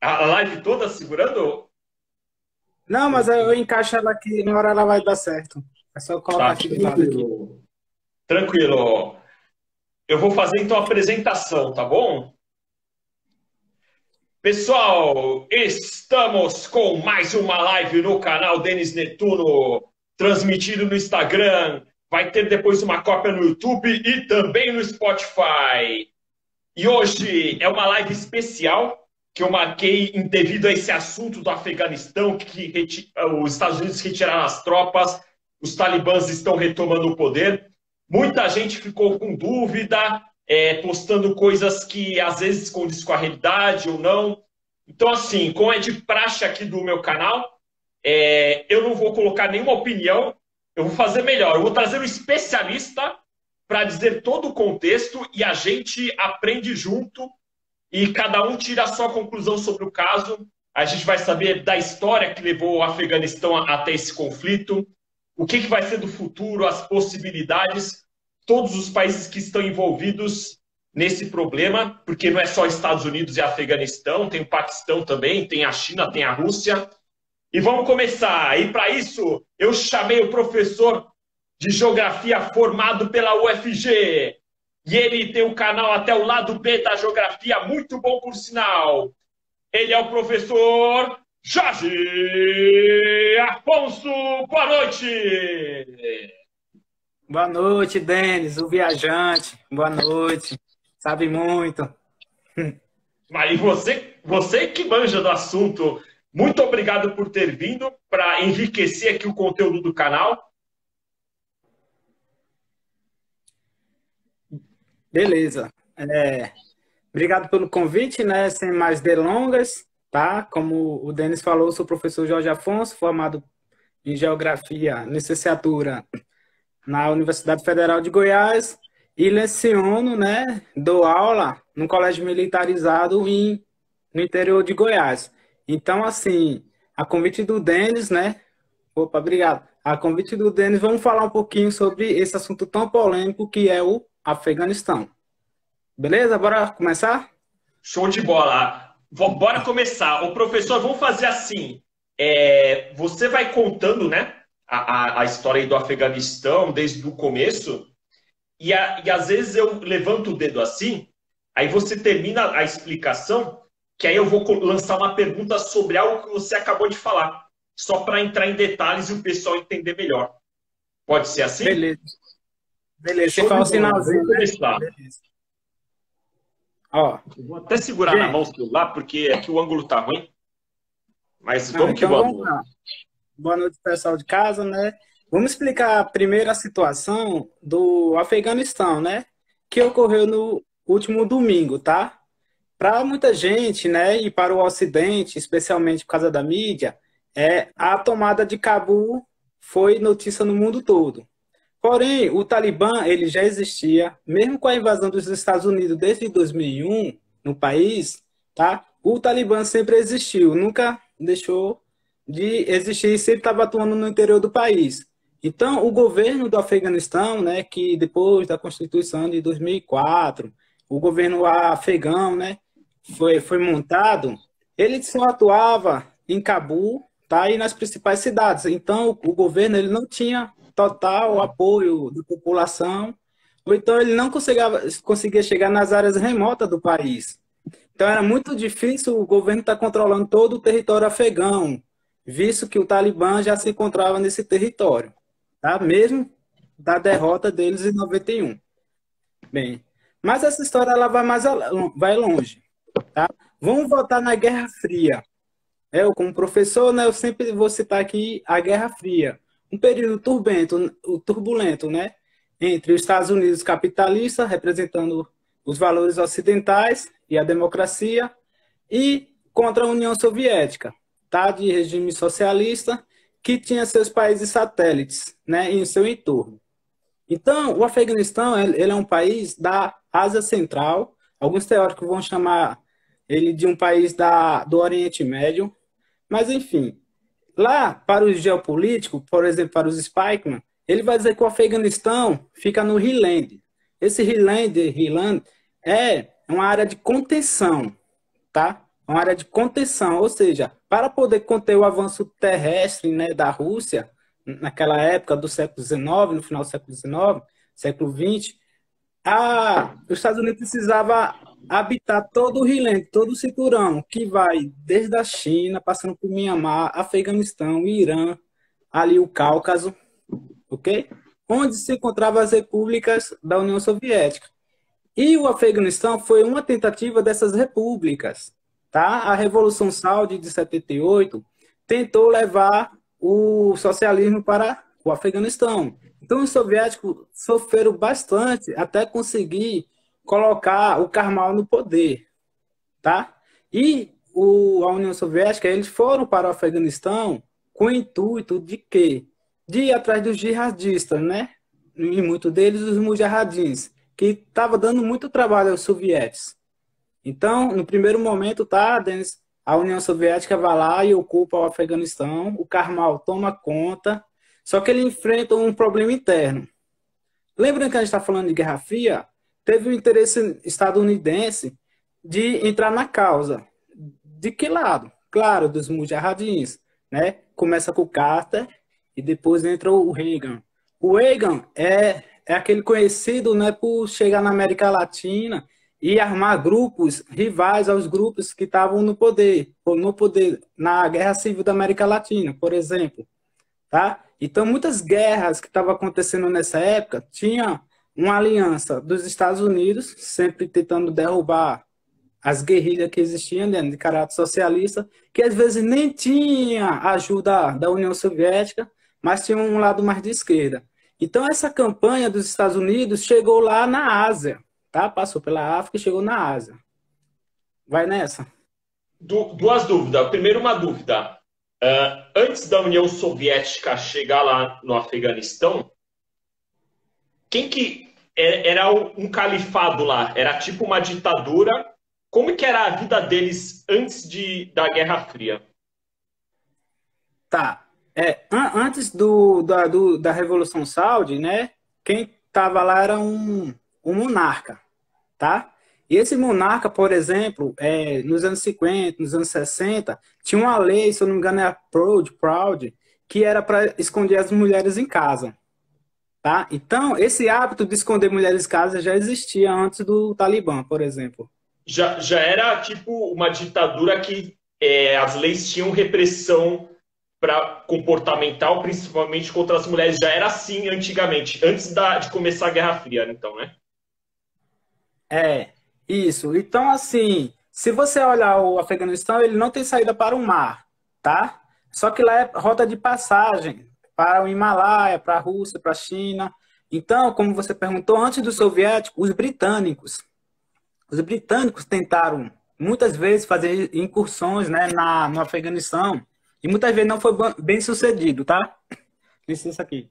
A live toda segurando? Não, mas eu encaixo ela aqui, na hora ela vai dar certo. É só eu colocar Tá, aqui do lado aqui. tranquilo. Tranquilo. Eu vou fazer então a apresentação, tá bom? Pessoal, estamos com mais uma live no canal Denis Netuno, transmitido no Instagram. Vai ter depois uma cópia no YouTube e também no Spotify. E hoje é uma live especial que eu marquei devido a esse assunto do Afeganistão, que os Estados Unidos retiraram as tropas, os talibãs estão retomando o poder. Muita gente ficou com dúvida, postando coisas que às vezes condizem com a realidade ou não. Então, assim, como é de praxe aqui do meu canal, eu não vou colocar nenhuma opinião, eu vou fazer melhor, eu vou trazer um especialista para dizer todo o contexto e a gente aprende junto e cada um tira a sua conclusão sobre o caso. A gente vai saber da história que levou o Afeganistão até esse conflito, o que vai ser do futuro, as possibilidades, todos os países que estão envolvidos nesse problema, porque não é só Estados Unidos e Afeganistão, tem o Paquistão também, tem a China, tem a Rússia. E vamos começar. E para isso, eu chamei o professor de geografia formado pela UFG. E ele tem um canal até o lado B da geografia, muito bom por sinal. Ele é o professor Jorge Afonso. Boa noite. Boa noite, Denis, o viajante. Boa noite. Sabe muito. Mas você que manja do assunto, muito obrigado por ter vindo para enriquecer aqui o conteúdo do canal. Beleza. Obrigado pelo convite, né? Sem mais delongas, tá? Como o Denis falou, eu sou o professor Jorge Afonso, formado em Geografia, licenciatura na Universidade Federal de Goiás e leciono, né? Dou aula num colégio militarizado no interior de Goiás. Então, assim, a convite do Denis, né? Opa, obrigado. A convite do Denis, vamos falar um pouquinho sobre esse assunto tão polêmico que é o Afeganistão. Beleza? Bora começar? Show de bola. Bora começar. O professor, vamos fazer assim. Você vai contando, né, a história aí do Afeganistão desde o começo, e às vezes eu levanto o dedo assim, aí você termina a explicação, que aí eu vou lançar uma pergunta sobre algo que você acabou de falar, só para entrar em detalhes e o pessoal entender melhor. Pode ser assim? Beleza. Beleza. Você Show de fala o bola. sinalzinho, Vamos né? começar. Beleza. Ó, Eu vou até segurar na mão gente, o celular, porque aqui o ângulo tá ruim, mas não, vamos que então vamos vamos. lá. Boa noite, pessoal de casa, né? Vamos explicar primeiro a situação do Afeganistão, né? Que ocorreu no último domingo, tá? Para muita gente, né, e para o Ocidente, especialmente por causa da mídia, a tomada de Cabul foi notícia no mundo todo. Porém, o Talibã, ele já existia, mesmo com a invasão dos Estados Unidos desde 2001 no país, tá? O Talibã sempre existiu, nunca deixou de existir, sempre estava atuando no interior do país. Então, o governo do Afeganistão, né, que depois da Constituição de 2004, o governo afegão, né, foi montado, ele só atuava em Cabul, tá, e nas principais cidades. Então, o governo ele não tinha total apoio da população, ou então ele não conseguia chegar nas áreas remotas do país. Então era muito difícil o governo estar controlando todo o território afegão, visto que o Talibã já se encontrava nesse território, tá? Mesmo da derrota deles em 91. Bem, mas essa história ela vai longe, tá? Vamos voltar na Guerra Fria. Eu, como professor, né, eu sempre vou citar aqui a Guerra Fria, um período turbulento, né, entre os Estados Unidos capitalistas, representando os valores ocidentais e a democracia, e contra a União Soviética, tá, de regime socialista, que tinha seus países satélites, né, em seu entorno. Então, o Afeganistão, ele é um país da Ásia Central, alguns teóricos vão chamar ele de um país do Oriente Médio, mas, enfim, lá para os geopolíticos, por exemplo, para os Spikeman, ele vai dizer que o Afeganistão fica no Highland. Esse Highland é uma área de contenção, tá? uma área de contenção, ou seja, para poder conter o avanço terrestre, né, da Rússia, naquela época do século XIX, no final do século XIX, século XX, os Estados Unidos precisava habitar todo o Rio Leste, todo o cinturão, que vai desde a China, passando por Mianmar, Afeganistão, Irã, ali o Cáucaso, ok? Onde se encontravam as repúblicas da União Soviética. E o Afeganistão foi uma tentativa dessas repúblicas, tá? A Revolução Saudi de 78 tentou levar o socialismo para o Afeganistão. Então, os soviéticos sofreram bastante até conseguir colocar o Karmal no poder, tá? E a União Soviética, eles foram para o Afeganistão com o intuito de quê? De ir atrás dos jihadistas, né? E muitos deles os mujahidins, que estava dando muito trabalho aos soviéticos. Então, no primeiro momento, tá, Denis, a União Soviética vai lá e ocupa o Afeganistão, o Karmal toma conta, só que ele enfrenta um problema interno. Lembrando que a gente está falando de Guerra Fria, teve o interesse estadunidense de entrar na causa. De que lado? Claro, dos mujahidins, né? Começa com o Carter e depois entra o Reagan. O Reagan é aquele conhecido, né, por chegar na América Latina e armar grupos rivais aos grupos que estavam no poder na Guerra Civil da América Latina, por exemplo, tá? Então, muitas guerras que estavam acontecendo nessa época tinha uma aliança dos Estados Unidos, sempre tentando derrubar as guerrilhas que existiam, né, de caráter socialista, que às vezes nem tinha ajuda da União Soviética, mas tinha um lado mais de esquerda. Então, essa campanha dos Estados Unidos chegou lá na Ásia, tá? Passou pela África e chegou na Ásia. Vai nessa. Duas dúvidas. Primeiro, uma dúvida. Antes da União Soviética chegar lá no Afeganistão, quem que era um califado lá? Era tipo uma ditadura? Como que era a vida deles antes da Guerra Fria? Tá. Antes da Revolução Saudi, né? Quem estava lá era um monarca, tá? E esse monarca, por exemplo, nos anos 50, nos anos 60, tinha uma lei, se eu não me engano, é a Proud, que era para esconder as mulheres em casa, tá? Então, esse hábito de esconder mulheres em casa já existia antes do Talibã, por exemplo. Já era tipo uma ditadura que as leis tinham repressão comportamental, principalmente contra as mulheres. Já era assim antigamente, antes de começar a Guerra Fria, então, né? Isso. Então, assim, se você olhar o Afeganistão, ele não tem saída para o mar, tá? Só que lá é rota de passagem para o Himalaia, para a Rússia, para a China. Então, como você perguntou, antes dos soviéticos, os britânicos tentaram muitas vezes fazer incursões, né, no Afeganistão e muitas vezes não foi bem sucedido, tá? Licença aqui.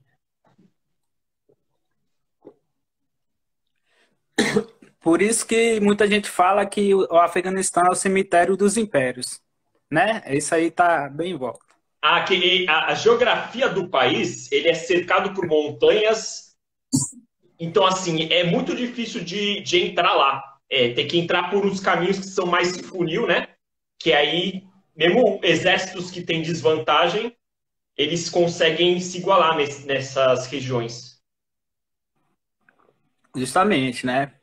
Por isso que muita gente fala que o Afeganistão é o cemitério dos impérios, né? Isso aí tá bem em volta. A geografia do país, ele é cercado por montanhas, então, assim, é muito difícil de entrar lá. Tem que entrar por uns caminhos que são mais funil, né? Que aí, mesmo exércitos que têm desvantagem, eles conseguem se igualar nessas regiões. Justamente, né?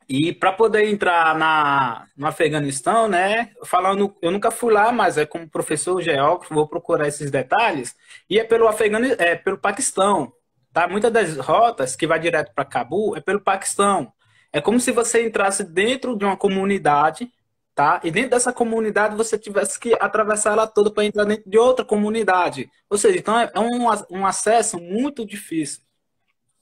E para poder entrar no Afeganistão, né? Falando, eu nunca fui lá, mas como professor geógrafo, vou procurar esses detalhes. E é pelo Paquistão, tá? Muitas das rotas que vai direto para Cabul é pelo Paquistão. É como se você entrasse dentro de uma comunidade, tá? E dentro dessa comunidade você tivesse que atravessar ela toda para entrar dentro de outra comunidade. Ou seja, então é um acesso muito difícil,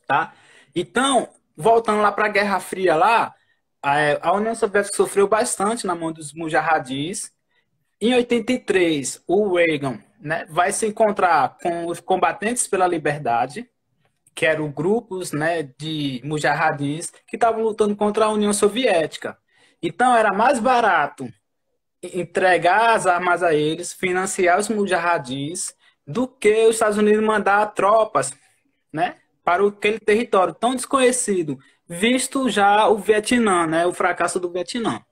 tá? Então, voltando lá para a Guerra Fria lá, a União Soviética sofreu bastante na mão dos mujahidins. Em 83, o Reagan, né, vai se encontrar com os combatentes pela liberdade, que eram grupos, né, de mujahidins que estavam lutando contra a União Soviética. Então, era mais barato entregar as armas a eles, financiar os mujahidins, do que os Estados Unidos mandar tropas, né, para aquele território tão desconhecido, visto já o Vietnã, né, o fracasso do Vietnã.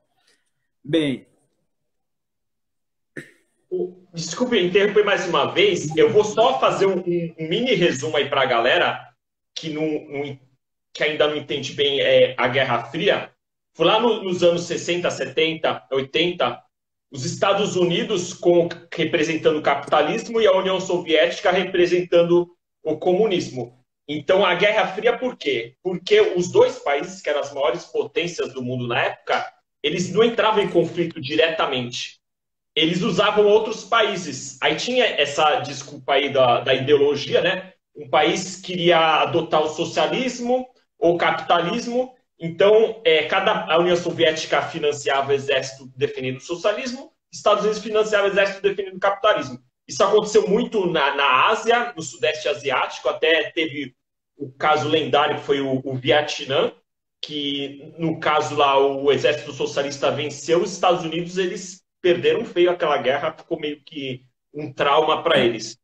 Bem, Desculpe interromper mais uma vez, eu vou só fazer um mini resumo aí para a galera que, que ainda não entende bem a Guerra Fria. Foi lá nos anos 60, 70, 80, os Estados Unidos representando o capitalismo e a União Soviética representando o comunismo. Então, a Guerra Fria, por quê? Porque os dois países, que eram as maiores potências do mundo na época, eles não entravam em conflito diretamente. Eles usavam outros países. Aí tinha essa desculpa aí da ideologia, né? Um país queria adotar o socialismo ou o capitalismo, então a União Soviética financiava o exército defendendo o socialismo, Estados Unidos financiava o exército defendendo o capitalismo. Isso aconteceu muito na Ásia, no Sudeste Asiático, até teve o caso lendário que foi o Vietnã, que no caso lá o exército socialista venceu, os Estados Unidos eles perderam feio aquela guerra, ficou meio que um trauma para eles.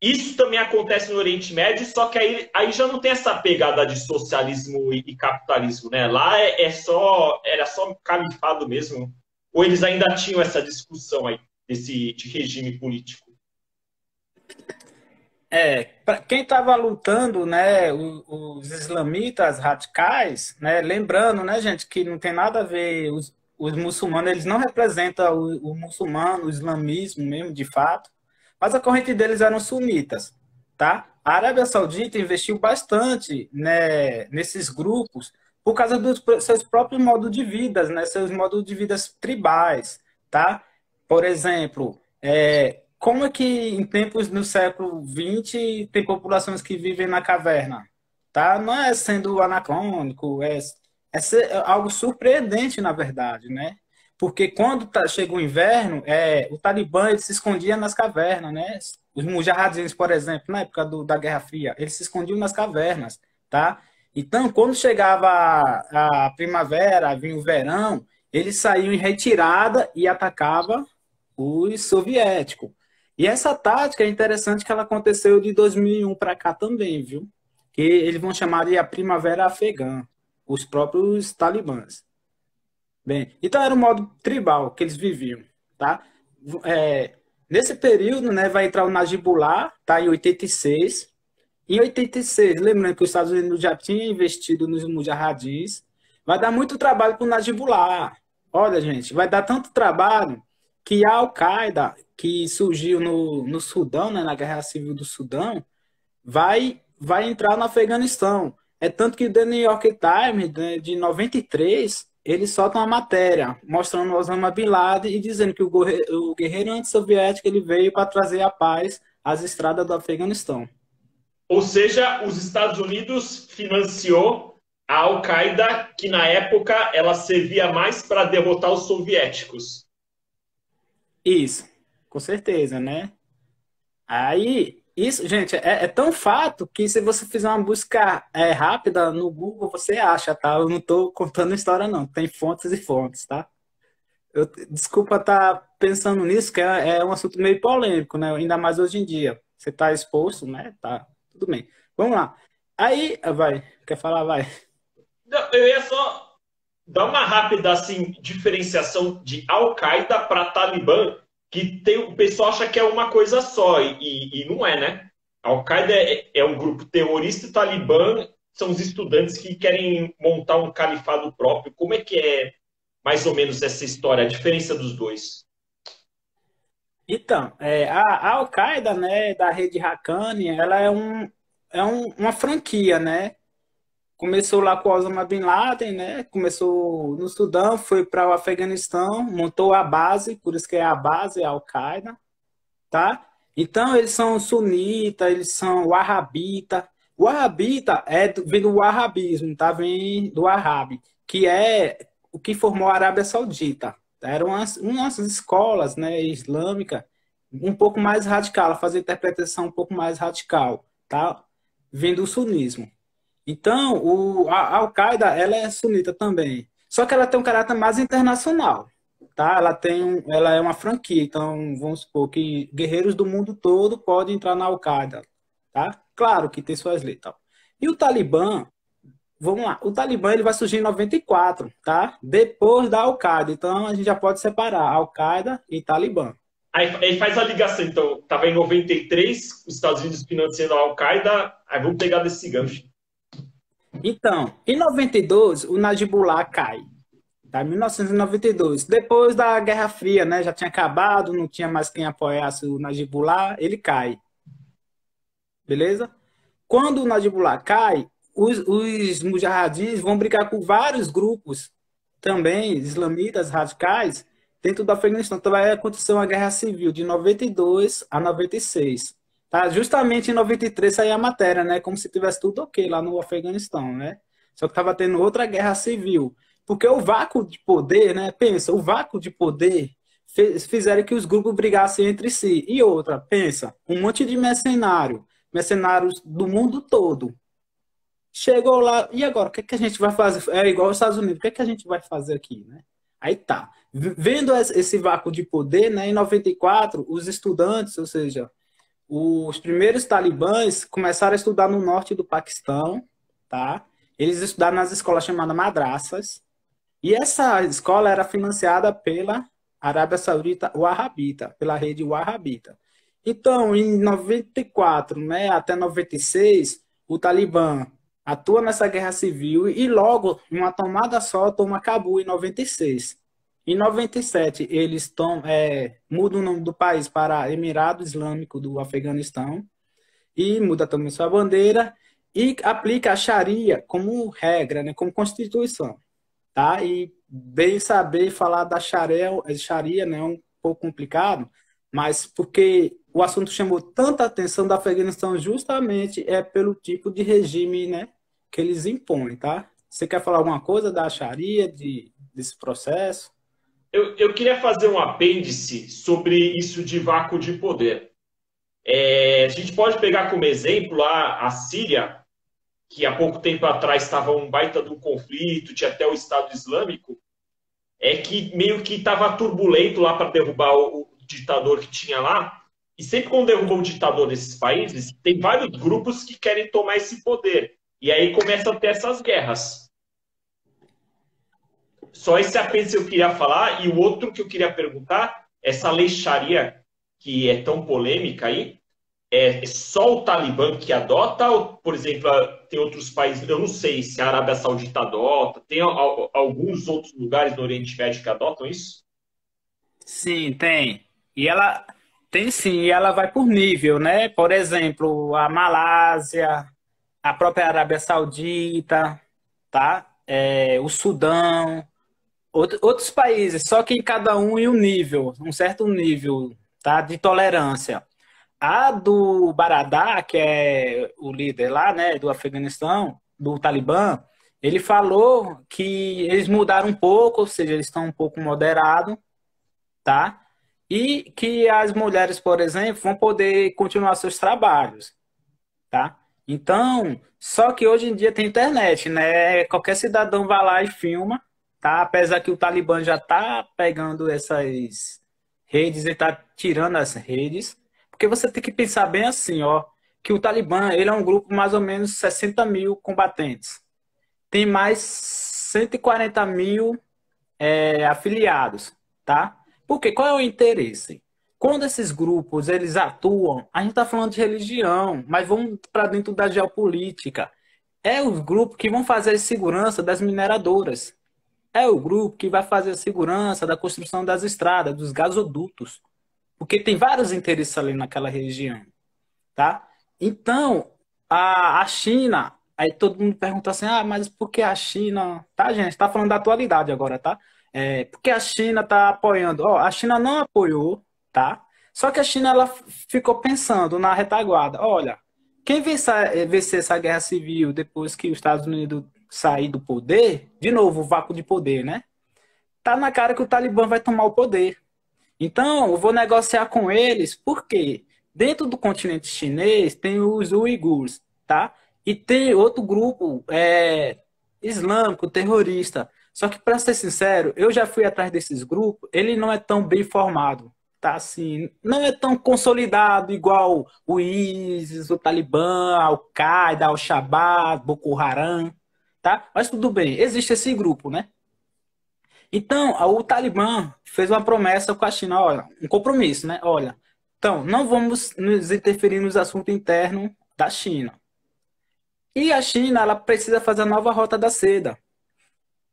Isso também acontece no Oriente Médio, só que aí já não tem essa pegada de socialismo e capitalismo, né? Lá era só califado mesmo. Ou eles ainda tinham essa discussão aí de regime político? Para quem estava lutando, né, os islamitas radicais, né, lembrando, né, gente, que não tem nada a ver, os muçulmanos, eles não representam o muçulmano, o islamismo mesmo, de fato, mas a corrente deles eram sunitas, tá? A Arábia Saudita investiu bastante, né, nesses grupos por causa dos seus próprios modos de vida, né, seus modos de vida tribais, tá? Por exemplo, como é que em tempos no século XX tem populações que vivem na caverna? Tá? Não é sendo anacrônico, é algo surpreendente, na verdade, né? Porque quando chega o inverno, o Talibã ele se escondia nas cavernas, né? Os mujahidins, por exemplo, na época da Guerra Fria, eles se escondiam nas cavernas, tá? Então, quando chegava a primavera, vinha o verão, eles saíam em retirada e atacavam os soviéticos. E essa tática é interessante que ela aconteceu de 2001 para cá também, viu? Que eles vão chamar de a Primavera Afegã, os próprios talibãs. Bem, então era o modo tribal que eles viviam, tá? Nesse período, né, vai entrar o Najibullah, tá, em 86. Em 86, lembrando que os Estados Unidos já tinham investido nos mujahidins, vai dar muito trabalho para o Najibullah. Olha, gente, vai dar tanto trabalho que a Al-Qaeda, que surgiu no Sudão, né, na Guerra Civil do Sudão, vai entrar no Afeganistão. É tanto que o The New York Times, né, de 93, ele solta uma matéria mostrando o Osama Bin Laden e dizendo que o guerreiro antissoviético ele veio para trazer a paz às estradas do Afeganistão. Ou seja, os Estados Unidos financiou a Al-Qaeda, que na época ela servia mais para derrotar os soviéticos. Isso, com certeza, né? Aí, isso, gente, é tão fato que se você fizer uma busca rápida no Google, você acha, tá? Eu não tô contando história, não. Tem fontes e fontes, tá? Desculpa estar pensando nisso, que é um assunto meio polêmico, né? Ainda mais hoje em dia. Você tá exposto, né? Tá, tudo bem. Vamos lá. Aí, vai. Quer falar? Vai. Eu ia só dar uma rápida assim, diferenciação de Al-Qaeda para Talibã, que o pessoal acha que é uma coisa só, e não é, né? Al-Qaeda é um grupo terrorista e Talibã são os estudantes que querem montar um califado próprio. Como é que é mais ou menos essa história, a diferença dos dois? Então, a Al-Qaeda, né, da rede Haqqani, ela uma franquia, né? Começou lá com Osama Bin Laden, né? Começou no Sudão, foi para o Afeganistão, montou a base, por isso que é a base, a Al-Qaeda, tá? Então, eles são sunitas, eles são wahhabita. O wahhabita vem do wahhabismo, tá? Vem do Wahhabi, que é o que formou a Arábia Saudita. Eram umas escolas, né, islâmicas um pouco mais radical, fazer interpretação um pouco mais radical, tá? Vem do sunismo. Então, a Al-Qaeda, ela é sunita também. Só que ela tem um caráter mais internacional, tá? Ela é uma franquia. Então, vamos supor que guerreiros do mundo todo podem entrar na Al-Qaeda, tá? Claro que tem suas leis, tal. E o Talibã, vamos lá. O Talibã ele vai surgir em 94, tá? Depois da Al-Qaeda. Então, a gente já pode separar Al-Qaeda e Talibã. Aí faz a ligação, então, estava em 93, os Estados Unidos financiando a Al-Qaeda, aí vamos pegar desse gancho. Então, em 92, o Najibullah cai. Tá? 1992. Depois da Guerra Fria, né? Já tinha acabado, não tinha mais quem apoiasse o Najibullah, ele cai. Beleza? Quando o Najibullah cai, os mujahidins vão brigar com vários grupos também, islamitas radicais, dentro do Afeganistão. Então vai acontecer uma guerra civil de 92 a 96. Tá? Justamente em 93 saiu a matéria, né? Como se tivesse tudo ok lá no Afeganistão, né? Só que estava tendo outra guerra civil. Porque o vácuo de poder, né? Pensa, o vácuo de poder fizeram que os grupos brigassem entre si. E outra, pensa, um monte de mercenários do mundo todo. Chegou lá, e agora? O que é que a gente vai fazer? É igual aos Estados Unidos, o que é que a gente vai fazer aqui, né? Aí tá. Vendo esse vácuo de poder, né, em 94, os estudantes, ou seja, os primeiros talibãs começaram a estudar no norte do Paquistão, tá? Eles estudaram nas escolas chamadas madraças, e essa escola era financiada pela Arábia Saudita Wahhabita, pela rede Wahhabita. Então, em 94, né, até 96, o Talibã atua nessa guerra civil e logo, uma tomada só, toma Cabul em 96. Em 97, eles mudam o nome do país para Emirado Islâmico do Afeganistão e muda também sua bandeira e aplica a Sharia como regra, né, como constituição, tá? E bem saber falar da Sharia, né, é um pouco complicado, mas porque o assunto chamou tanta atenção do Afeganistão justamente é pelo tipo de regime, né, que eles impõem, tá? Você quer falar alguma coisa da Sharia, desse processo? Eu queria fazer um apêndice sobre isso de vácuo de poder. A gente pode pegar como exemplo a Síria, que há pouco tempo atrás estava um baita do conflito, tinha até o Estado Islâmico, que meio que estava turbulento lá para derrubar o ditador que tinha lá. E sempre quando derrubou o ditador nesses países, tem vários grupos que querem tomar esse poder. E aí começa a ter essas guerras. Só esse apêndice eu queria falar. E o outro que eu queria perguntar, essa lei Sharia, que é tão polêmica aí, é só o Talibã que adota? Ou, por exemplo, tem outros países, eu não sei se a Arábia Saudita adota, tem alguns outros lugares no Oriente Médio que adotam isso? Sim, tem. E ela tem sim, e ela vai por nível, né? Por exemplo, a Malásia, a própria Arábia Saudita, tá? O Sudão, outros países, só que cada um em um nível, um certo nível, tá? De tolerância. A do Baradar, que é o líder lá, né, do Afeganistão, do Talibã, ele falou que eles mudaram um pouco, ou seja, eles estão um pouco moderados, tá? E que as mulheres, por exemplo, vão poder continuar seus trabalhos, tá? Então, só que hoje em dia tem internet, né? Qualquer cidadão vai lá e filma, tá? Apesar que o Talibã já tá pegando essas redes e tá tirando as redes, porque você tem que pensar bem assim, ó, que o Talibã, ele é um grupo mais ou menos 60 mil combatentes. Tem mais 140 mil afiliados, tá? Porque qual é o interesse? Quando esses grupos eles atuam, a gente está falando de religião, mas vamos para dentro da geopolítica. É os grupos que vão fazer a segurança das mineradoras. É o grupo que vai fazer a segurança da construção das estradas, dos gasodutos. Porque tem vários interesses ali naquela região, tá? Então, a China, aí todo mundo pergunta assim, ah, mas por que a China... Tá, gente? Tá falando da atualidade agora, tá? Por que a China tá apoiando? Ó, a China não apoiou, tá? Só que a China, ela ficou pensando na retaguarda. Olha, quem vencer essa guerra civil depois que os Estados Unidos sair do poder, de novo, o vácuo de poder, né? Tá na cara que o Talibã vai tomar o poder. Então, eu vou negociar com eles, porque dentro do continente chinês tem os uigures, tá? E tem outro grupo islâmico, terrorista. Só que, para ser sincero, eu já fui atrás desses grupos, ele não é tão bem formado, tá? Assim, não é tão consolidado igual o ISIS, o Talibã, a Al-Qaeda, Al-Shabaab, Boko Haram, tá? Mas tudo bem, existe esse grupo, né? Então, o Talibã fez uma promessa com a China, olha, um compromisso, né? Olha, então, não vamos nos interferir nos assuntos internos da China. E a China, ela precisa fazer a nova Rota da Seda.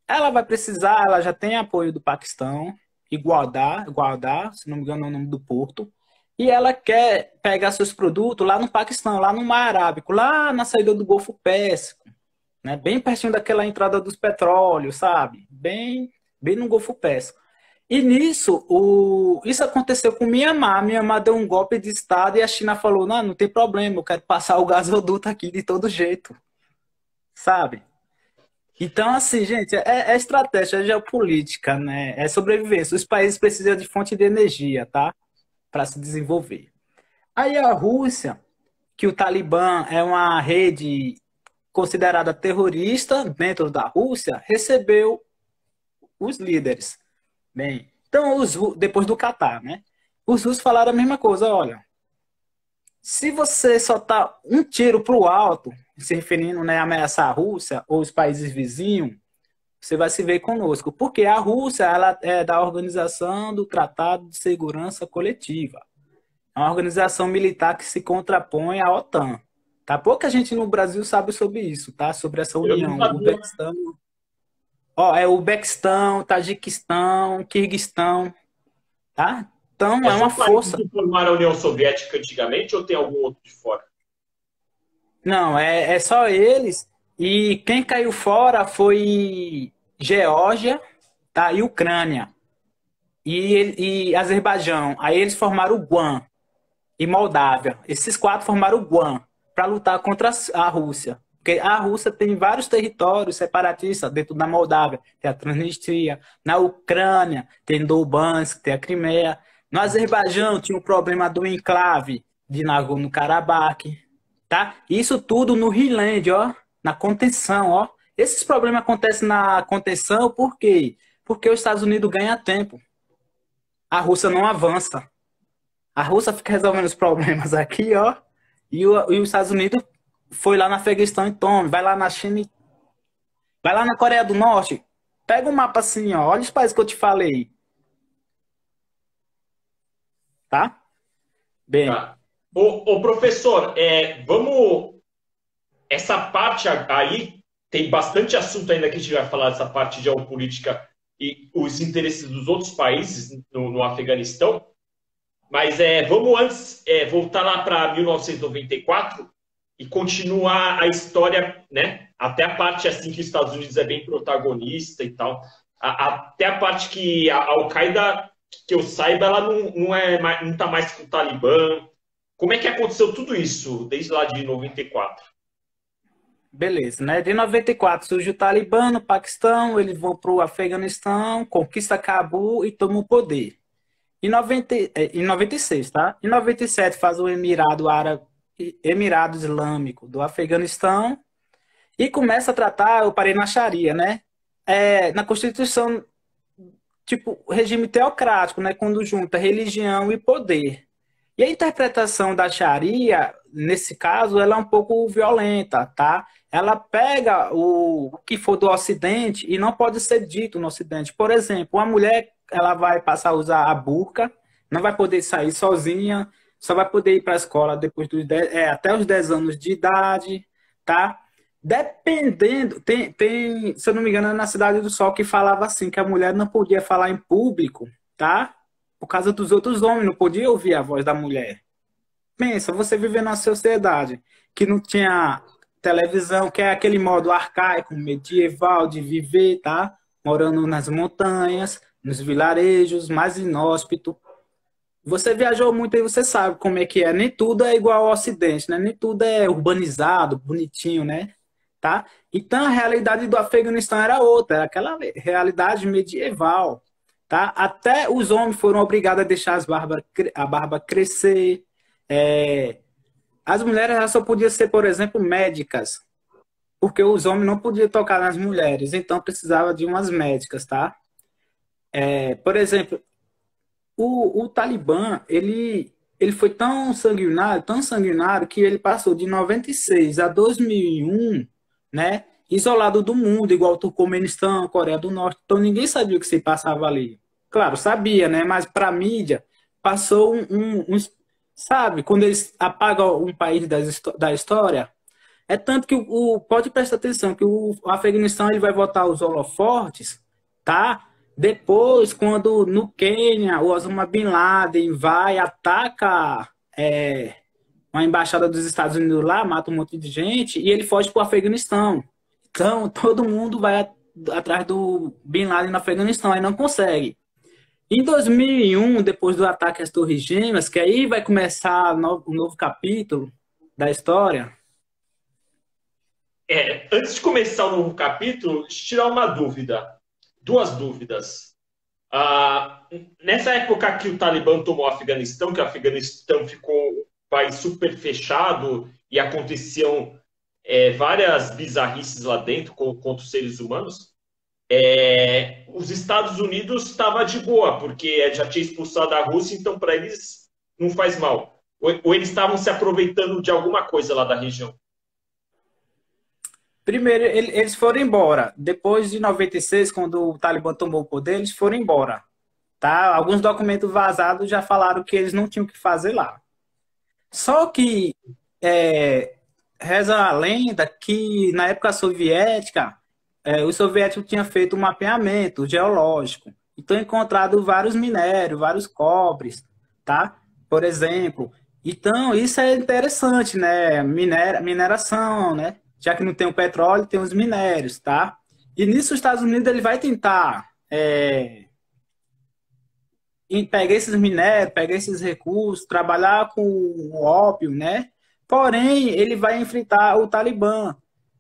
Ela vai precisar, ela já tem apoio do Paquistão, Igualdar, se não me engano é o nome do porto, e ela quer pegar seus produtos lá no Paquistão, lá no Mar Arábico, lá na saída do Golfo Pérsico, né? Bem pertinho daquela entrada dos petróleos, sabe? Bem no Golfo Pérsico. E nisso, isso aconteceu com Mianmar. Mianmar deu um golpe de Estado e a China falou, não, não tem problema, eu quero passar o gasoduto aqui de todo jeito, sabe? Então, assim, gente, é estratégia, é geopolítica, né? É sobrevivência. Os países precisam de fonte de energia, tá? Para se desenvolver. Aí a Rússia, que o Talibã é uma rede considerada terrorista dentro da Rússia, recebeu os líderes. Bem, então, depois do Catar, né? Os russos falaram a mesma coisa, olha, se você soltar um tiro para o alto, se referindo, né, a ameaçar a Rússia ou os países vizinhos, você vai se ver conosco. Porque a Rússia ela é da Organização do Tratado de Segurança Coletiva. É uma organização militar que se contrapõe à OTAN. Tá? Pouca gente no Brasil sabe sobre isso, tá? Sobre essa Eu não união. O sabia. Uzbequistão, ó, é o Uzbequistão, Tajiquistão, Quirguistão, tá? Então É é uma só países força. que formaram a União Soviética antigamente ou tem algum outro de fora? Não, é só eles. E quem caiu fora foi Geórgia, tá? E Ucrânia. E Azerbaijão. Aí eles formaram o GUAM e Moldávia. Esses quatro formaram o GUAM para lutar contra a Rússia. Porque a Rússia tem vários territórios separatistas dentro da Moldávia. Tem a Transnistria. Na Ucrânia tem Donbansk, tem a Crimeia. No Azerbaijão tinha o problema do enclave de Nagorno-Karabakh. Tá? Isso tudo no Highland, ó, na contenção, ó. Esses problemas acontecem na contenção por quê? Porque os Estados Unidos ganham tempo. A Rússia não avança. A Rússia fica resolvendo os problemas aqui, ó. E os Estados Unidos foi lá no Afeganistão e tome. Vai lá na China e... Vai lá na Coreia do Norte. Pega um mapa assim, ó. Olha os países que eu te falei. Tá? Bem, Tá. Ô, professor, vamos. Essa parte aí tem bastante assunto ainda que a gente vai falar dessa parte de geopolítica e os interesses dos outros países no Afeganistão. Mas vamos antes voltar lá para 1994 e continuar a história, né? Até a parte assim que os Estados Unidos é bem protagonista e tal. Até a parte que a Al-Qaeda, que eu saiba, ela não tá mais com o Talibã. Como é que aconteceu tudo isso desde lá de 94? beleza, né? De 94 surge o Talibã no Paquistão, eles vão para o Afeganistão, conquista Cabul e toma o poder. Em 96, tá? Em 97 faz o Emirado Árabe, Emirado Islâmico do Afeganistão e começa a tratar, eu parei na Sharia, né? Na Constituição, tipo, regime teocrático, né? Quando junta religião e poder. E a interpretação da Sharia, nesse caso, ela é um pouco violenta, tá? Ela pega o que for do Ocidente e não pode ser dito no Ocidente. Por exemplo, uma mulher, ela vai passar a usar a burca, não vai poder sair sozinha, só vai poder ir para a escola depois até os 10 anos de idade, tá? Dependendo, se eu não me engano, é na Cidade do Sol que falava assim, que a mulher não podia falar em público, tá? Por causa dos outros homens, não podia ouvir a voz da mulher. Pensa, você viver numa sociedade que não tinha televisão, que é aquele modo arcaico, medieval de viver, tá? Morando nas montanhas, nos vilarejos, mais inóspito. Você viajou muito e você sabe como é que é. Nem tudo é igual ao Ocidente, né? Nem tudo é urbanizado, bonitinho, né? Tá? Então a realidade do Afeganistão era outra, era aquela realidade medieval, tá? Até os homens foram obrigados a deixar a barba crescer. As mulheres elas só podiam ser, por exemplo, médicas, porque os homens não podiam tocar nas mulheres, então precisava de umas médicas, tá? Por exemplo, o Talibã, ele foi tão sanguinário, que ele passou de 96 a 2001, né? isolado do mundo, igual o Turcomenistão, Coreia do Norte. Então ninguém sabia o que se passava ali. Claro, sabia, né? Mas para a mídia passou sabe, quando eles apagam um país da história, é tanto que pode prestar atenção que o Afeganistão ele vai botar os holofortes, tá? Depois, quando no Quênia o Osama Bin Laden vai ataca uma embaixada dos Estados Unidos lá, mata um monte de gente e ele foge para o Afeganistão. Então todo mundo vai atrás do Bin Laden no Afeganistão, aí não consegue. Em 2001, depois do ataque às Torres Gêmeas, que aí vai começar um novo capítulo da história. Antes de começar o novo capítulo, deixa eu tirar uma dúvida. Duas dúvidas. Nessa época que o Talibã tomou o Afeganistão, que o Afeganistão ficou um país super fechado e aconteciam várias bizarrices lá dentro contra os seres humanos, os Estados Unidos estavam de boa, porque já tinha expulsado a Rússia, então para eles não faz mal. Ou eles estavam se aproveitando de alguma coisa lá da região? Primeiro, eles foram embora. Depois de 96, quando o Talibã tomou o poder, eles foram embora. Tá? Alguns documentos vazados já falaram que eles não tinham o que fazer lá. Só que reza a lenda que na época soviética, os soviéticos tinham feito um mapeamento geológico. Então, encontrado vários minérios, vários cobres, tá? Por exemplo. Então, isso é interessante, né? Mineração, né? Já que não tem o petróleo, tem os minérios, tá? E nisso os Estados Unidos ele vai tentar pegar esses minérios, pegar esses recursos, trabalhar com o ópio, né? Porém, ele vai enfrentar o Talibã.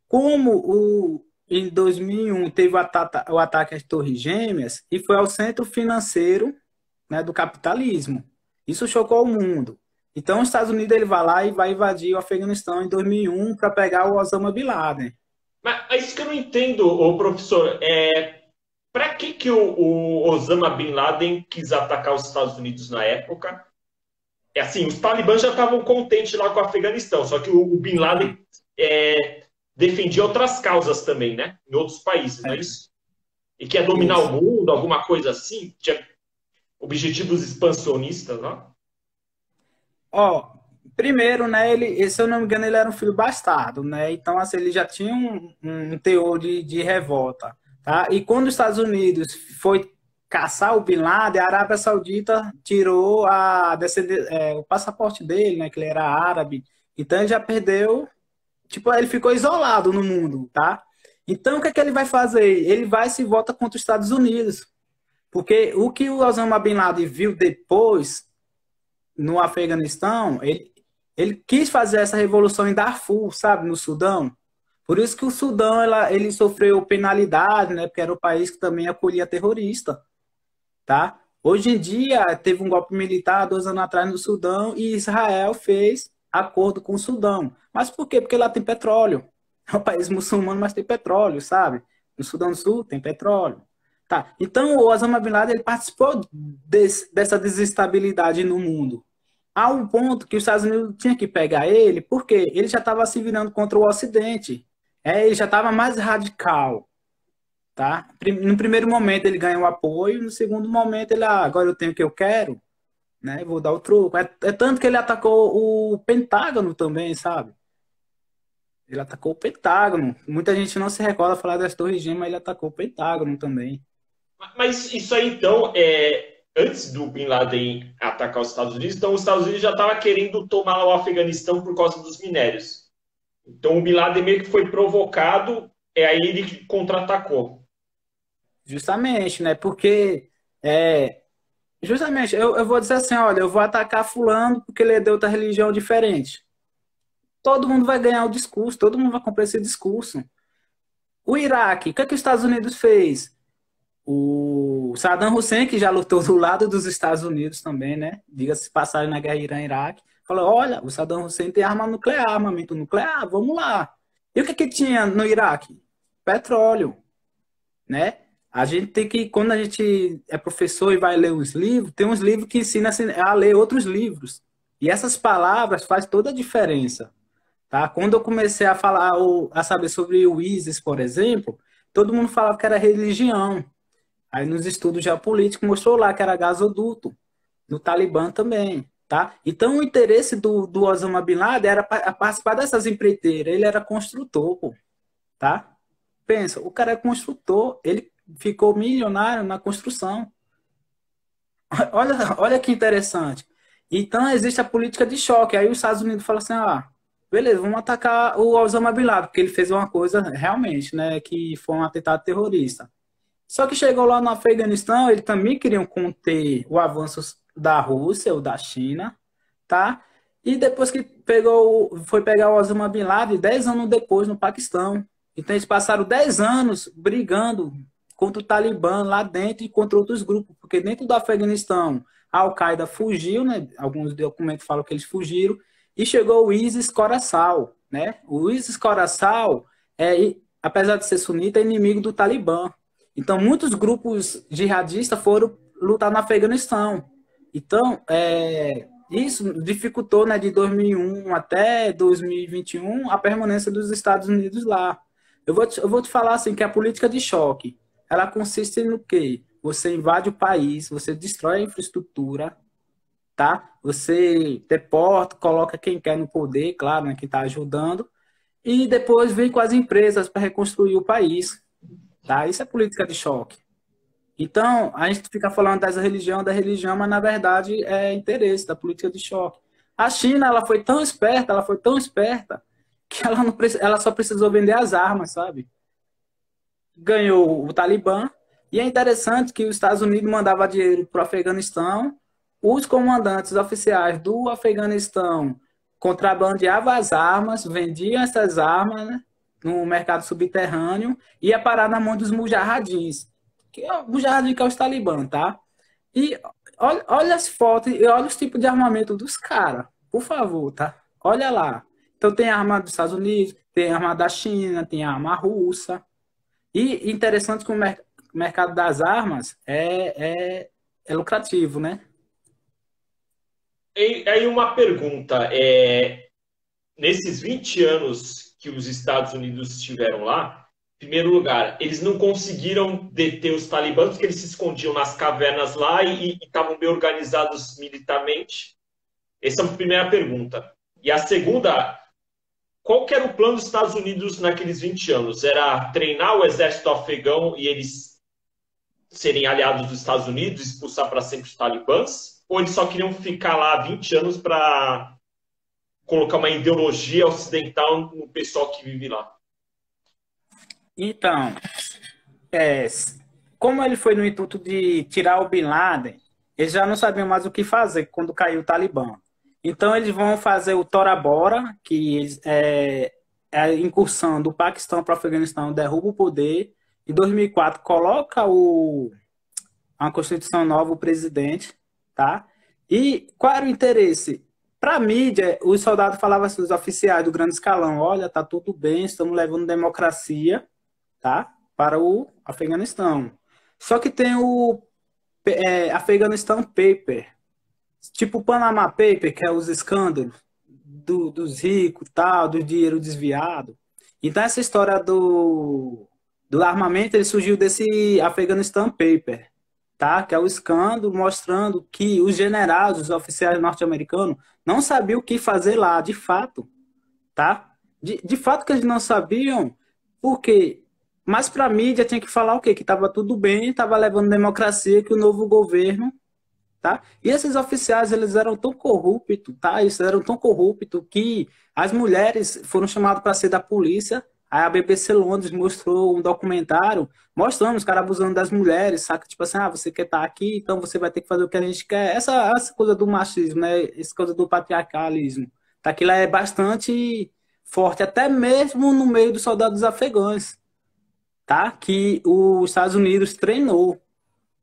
Como em 2001 teve o ataque às Torres Gêmeas e foi ao centro financeiro, né, do capitalismo. Isso chocou o mundo. Então, os Estados Unidos ele vai lá e vai invadir o Afeganistão em 2001 para pegar o Osama Bin Laden. Mas é isso que eu não entendo, ô professor. Para que o Osama Bin Laden quis atacar os Estados Unidos na época? Assim, os talibãs já estavam contentes lá com o Afeganistão, só que o Bin Laden defendia outras causas também, né? Em outros países, não é isso? E quer dominar o mundo, alguma coisa assim? Tinha objetivos expansionistas, não? Primeiro, né, se eu não me engano, ele era um filho bastardo, né? Então, assim, ele já tinha um teor de revolta, tá? E quando os Estados Unidos foi caçar o Bin Laden, a Arábia Saudita tirou o passaporte dele, né? Que ele era árabe. Então, ele já perdeu. Tipo, ele ficou isolado no mundo, tá? Então, o que é que ele vai fazer? Ele vai se volta contra os Estados Unidos. Porque o que o Osama Bin Laden viu depois, no Afeganistão, ele quis fazer essa revolução em Darfur, sabe? No Sudão. Por isso que o Sudão, ele sofreu penalidade, né? Porque era o país que também acolhia terrorista, tá? Hoje em dia, teve um golpe militar 2 anos atrás no Sudão e Israel fez acordo com o Sudão. Mas por quê? Porque lá tem petróleo. É um país muçulmano, mas tem petróleo, sabe? No Sudão do Sul tem petróleo. Tá. Então, o Osama Bin Laden ele participou dessa desestabilidade no mundo. Há um ponto que os Estados Unidos tinha que pegar ele, porque ele já estava se virando contra o Ocidente. Ele já estava mais radical. Tá? No primeiro momento ele ganhou apoio, no segundo momento ele, agora eu tenho o que eu quero, né? Vou dar o troco. É tanto que ele atacou o Pentágono também, sabe? Ele atacou o Pentágono. Muita gente não se recorda falar das Torres Gêmeas, mas ele atacou o Pentágono também. Mas isso aí, então, antes do Bin Laden atacar os Estados Unidos, então os Estados Unidos já estavam querendo tomar o Afeganistão por causa dos minérios. Então o Bin Laden meio que foi provocado, aí ele contra-atacou. Justamente, né? Porque justamente, eu vou dizer assim, olha, eu vou atacar fulano porque ele é de outra religião diferente. Todo mundo vai ganhar o discurso, todo mundo vai comprar esse discurso. O Iraque, o que é que os Estados Unidos fez? O Saddam Hussein, que já lutou do lado dos Estados Unidos também, né? Diga-se passagem na guerra Irã-Iraque, falou, olha, o Saddam Hussein tem arma nuclear, armamento nuclear, vamos lá. E o que é que tinha no Iraque? Petróleo, né? A gente tem que, quando a gente é professor e vai ler uns livros, tem uns livros que ensinam a ler outros livros. E essas palavras faz toda a diferença, tá? Quando eu comecei a falar, a saber sobre o ISIS, por exemplo, todo mundo falava que era religião. Aí nos estudos geopolíticos mostrou lá que era gasoduto, no Talibã também, tá? Então o interesse do Osama Bin Laden era participar dessas empreiteiras, ele era construtor, pô, tá? Pensa, o cara é construtor, ele ficou milionário na construção. Olha que interessante. Então existe a política de choque. Aí os Estados Unidos falam assim: ah, beleza, vamos atacar o Osama Bin Laden, porque ele fez uma coisa realmente, né, que foi um atentado terrorista. Só que chegou lá no Afeganistão, eles também queriam conter o avanço da Rússia ou da China, tá? E depois que foi pegar o Osama Bin Laden, 10 anos depois, no Paquistão. Então eles passaram 10 anos brigando contra o Talibã lá dentro e contra outros grupos, porque dentro do Afeganistão a Al-Qaeda fugiu, né? Alguns documentos falam que eles fugiram, e chegou o ISIS-Khorasan, né? O ISIS-Khorasan, apesar de ser sunita, é inimigo do Talibã. Então, muitos grupos jihadistas foram lutar no Afeganistão. Então, isso dificultou, né, de 2001 até 2021 a permanência dos Estados Unidos lá. Eu vou te falar assim, que a política de choque, ela consiste no quê? Você invade o país, você destrói a infraestrutura, tá? Você deporta, coloca quem quer no poder, claro, né, quem está ajudando, e depois vem com as empresas para reconstruir o país. Tá? Isso é política de choque. Então, a gente fica falando da religião, mas na verdade é interesse da política de choque. A China, ela foi tão esperta, que ela, não, ela só precisou vender as armas, sabe? Ganhou o Talibã, e é interessante que os Estados Unidos mandavam dinheiro para o Afeganistão, os comandantes oficiais do Afeganistão contrabandeavam as armas, vendiam essas armas, né, no mercado subterrâneo, e ia parar na mão dos mujahadins, que é o mujahadin que é os talibã, tá? E olha as fotos e olha os tipos de armamento dos caras, por favor, tá? Olha lá. Então tem arma dos Estados Unidos, tem arma da China, tem arma russa. E interessante que o mercado das armas é lucrativo, né? E aí uma pergunta, nesses 20 anos que os Estados Unidos estiveram lá, em primeiro lugar, eles não conseguiram deter os talibãs, porque eles se escondiam nas cavernas lá e estavam bem organizados militarmente. Essa é a primeira pergunta. E a segunda, qual que era o plano dos Estados Unidos naqueles 20 anos? Era treinar o exército afegão e eles serem aliados dos Estados Unidos, expulsar para sempre os talibãs? Ou eles só queriam ficar lá 20 anos para colocar uma ideologia ocidental no pessoal que vive lá? Então, é, como ele foi no intuito de tirar o Bin Laden, eles já não sabiam mais o que fazer quando caiu o Talibã. Então, eles vão fazer o Tora Bora, que é a incursão do Paquistão para o Afeganistão, derruba o poder. Em 2004, coloca uma Constituição nova, o presidente, tá? E qual era o interesse? Para a mídia, os soldados falavam assim, os oficiais do grande escalão: olha, tá tudo bem, estamos levando democracia, tá, para o Afeganistão. Só que tem o Afeganistão Paper, tipo o Panama Paper, que é os escândalos dos ricos, tal, do dinheiro desviado. Então essa história do armamento, ele surgiu desse Afeganistão Paper, tá? Que é o escândalo mostrando que os generais, os oficiais norte-americanos, não sabiam o que fazer lá, de fato, tá? De fato que eles não sabiam, porque mas para a mídia tinha que falar o quê? Que estava tudo bem, estava levando democracia, que o novo governo, tá? E esses oficiais, eles eram tão corruptos, tá? Eles eram tão corruptos que as mulheres foram chamadas para ser da polícia. Aí a BBC Londres mostrou um documentário mostrando os caras abusando das mulheres, saca? Tipo assim, você quer estar aqui, então você vai ter que fazer o que a gente quer. Essa coisa do machismo, né? Essa coisa do patriarcalismo. Tá? Aquilo é bastante forte, até mesmo no meio dos soldados afegãos, tá? Que os Estados Unidos treinou,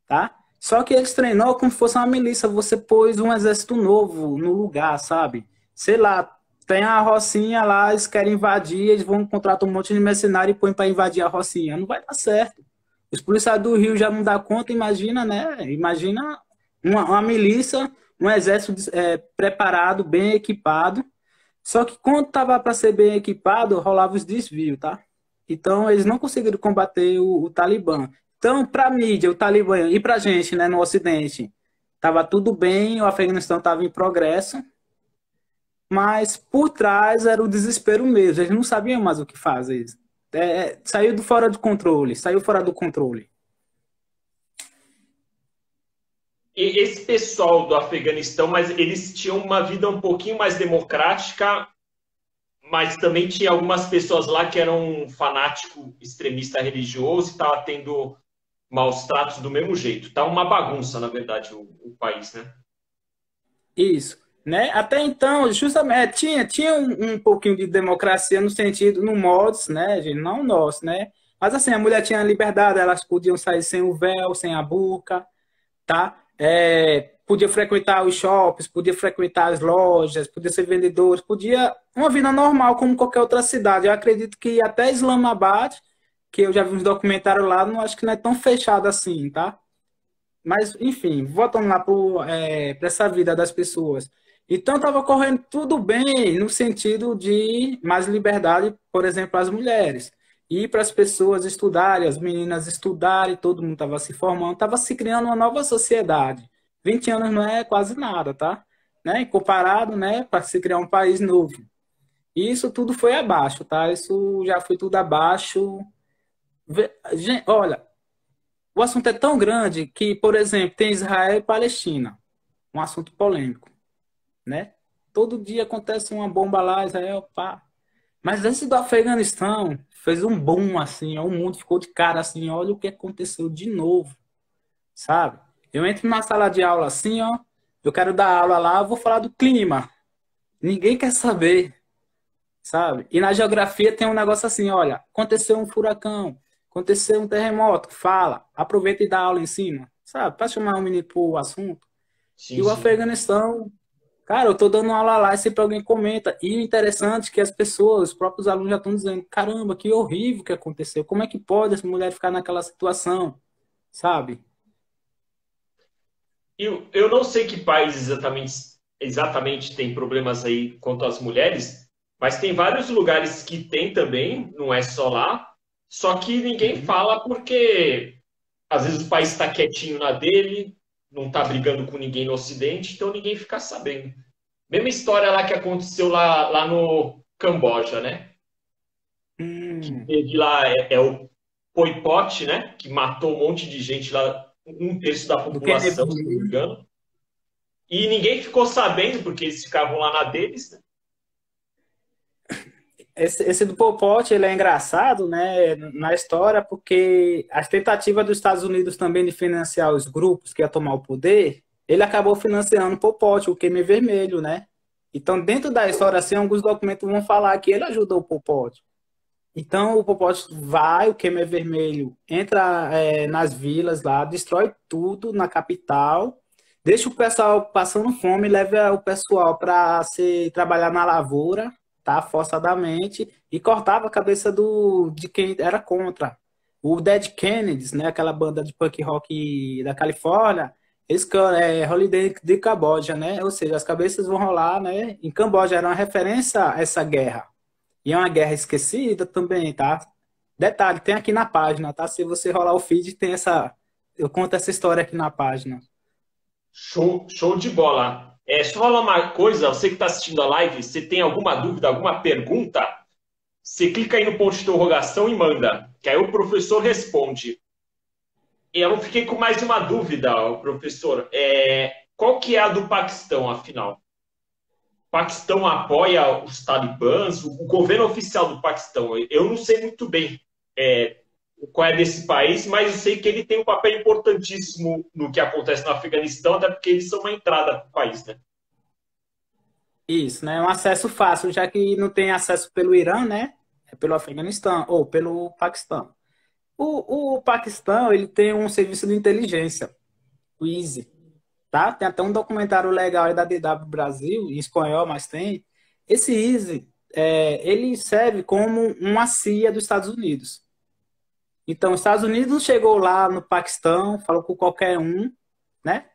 tá? Só que eles treinou como se fosse uma milícia. Você pôs um exército novo no lugar, sabe? Sei lá, tem a Rocinha lá, eles querem invadir, eles vão contratar um monte de mercenário e põem para invadir a Rocinha. Não vai dar certo. Os policiais do Rio já não dá conta, imagina, né? Imagina uma milícia, um exército preparado, bem equipado. Só que quando estava para ser bem equipado, rolava os desvios, tá? Então eles não conseguiram combater o Talibã. Então, para a mídia, o Talibã e para a gente, né, no Ocidente, estava tudo bem, o Afeganistão estava em progresso, mas por trás era o desespero mesmo. Eles não sabiam mais o que fazer. Saiu do fora do controle, saiu fora do controle. E esse pessoal do Afeganistão, mas eles tinham uma vida um pouquinho mais democrática, mas também tinha algumas pessoas lá que eram um fanático extremista religioso e estava tendo maus tratos do mesmo jeito. Tá uma bagunça, na verdade, o país, né? Isso. Né? Até então, justamente, tinha um pouquinho de democracia no sentido, no modos, né, gente? Não nós, né? Mas assim, a mulher tinha liberdade, elas podiam sair sem o véu, sem a burca, tá? Podia frequentar os shoppings, podia frequentar as lojas, podia ser vendedores, podia uma vida normal como qualquer outra cidade. Eu acredito que até Islamabad, que eu já vi uns documentários lá, não acho que não é tão fechado assim, tá? Mas, enfim, voltando lá para essa vida das pessoas. Então, estava correndo tudo bem no sentido de mais liberdade, por exemplo, às mulheres. E para as pessoas estudarem, as meninas estudarem, todo mundo estava se formando, estava se criando uma nova sociedade. 20 anos não é quase nada, tá? Né? Comparado, né, para se criar um país novo. E isso tudo foi abaixo, tá? Isso já foi tudo abaixo. Olha, o assunto é tão grande que, por exemplo, tem Israel e Palestina, um assunto polêmico, né? Todo dia acontece uma bomba lá, Israel, pá. Mas esse do Afeganistão fez um boom, assim, ó, o mundo ficou de cara, assim, olha o que aconteceu de novo, sabe? Eu entro numa sala de aula assim, ó, eu quero dar aula lá, eu vou falar do clima. Ninguém quer saber, sabe? E na geografia tem um negócio assim, olha, aconteceu um furacão, aconteceu um terremoto, fala, aproveita e dá aula em cima, sabe? Para chamar o menino pro assunto. E Sim, o sim. Afeganistão, cara, eu tô dando aula lá e sempre alguém comenta. E o interessante é que as pessoas, os próprios alunos já estão dizendo, caramba, que horrível que aconteceu. Como é que pode essa mulher ficar naquela situação, sabe? Eu não sei que país exatamente tem problemas aí quanto às mulheres, mas tem vários lugares que tem também, não é só lá. Só que ninguém Uhum. fala porque às vezes o país está quietinho na dele, não está brigando com ninguém no Ocidente, então ninguém fica sabendo. Mesma história lá que aconteceu lá no Camboja, né? Que Hum, teve lá é o Pol Pot, né? Que matou um monte de gente lá, um terço da do que é população, se não me engano. E ninguém ficou sabendo, porque eles ficavam lá na deles, né? esse do Pol Pot, ele é engraçado, né, na história, porque as tentativas dos Estados Unidos também de financiar os grupos que ia tomar o poder, ele acabou financiando o Pol Pot, o Queime Vermelho, né? Então, dentro da história, assim, alguns documentos vão falar que ele ajudou o Pol Pot. Então, o Pol Pot vai, o Queime Vermelho entra nas vilas lá, destrói tudo na capital, deixa o pessoal passando fome, leva o pessoal para trabalhar na lavoura, tá? Forçadamente, e cortava a cabeça de quem era contra. O Dead Kennedys, né? Aquela banda de punk rock da Califórnia, Holiday de Camboja, né? Ou seja, as cabeças vão rolar, né? Em Camboja era uma referência a essa guerra. E é uma guerra esquecida também, tá? Detalhe, tem aqui na página, tá? Se você rolar o feed, tem essa. Eu conto essa história aqui na página. Show, show de bola. Só falar uma coisa, você que está assistindo a live, você tem alguma dúvida, alguma pergunta? Você clica aí no ponto de interrogação e manda, que aí o professor responde. E eu fiquei com mais uma dúvida, professor. Qual que é a do Paquistão, afinal? O Paquistão apoia os talibãs, o governo oficial do Paquistão. Eu não sei muito bem qual é desse país, mas eu sei que ele tem um papel importantíssimo no que acontece no Afeganistão, até porque eles são uma entrada para o país, né? Isso, né? É um acesso fácil, já que não tem acesso pelo Irã, né? É pelo Afeganistão ou pelo Paquistão. O Paquistão, ele tem um serviço de inteligência, o ISI, tá? Tem até um documentário legal aí da DW Brasil, em espanhol, mas tem. Esse ISI, ele serve como uma CIA dos Estados Unidos. Então, os Estados Unidos chegou lá no Paquistão, falou com qualquer um, né?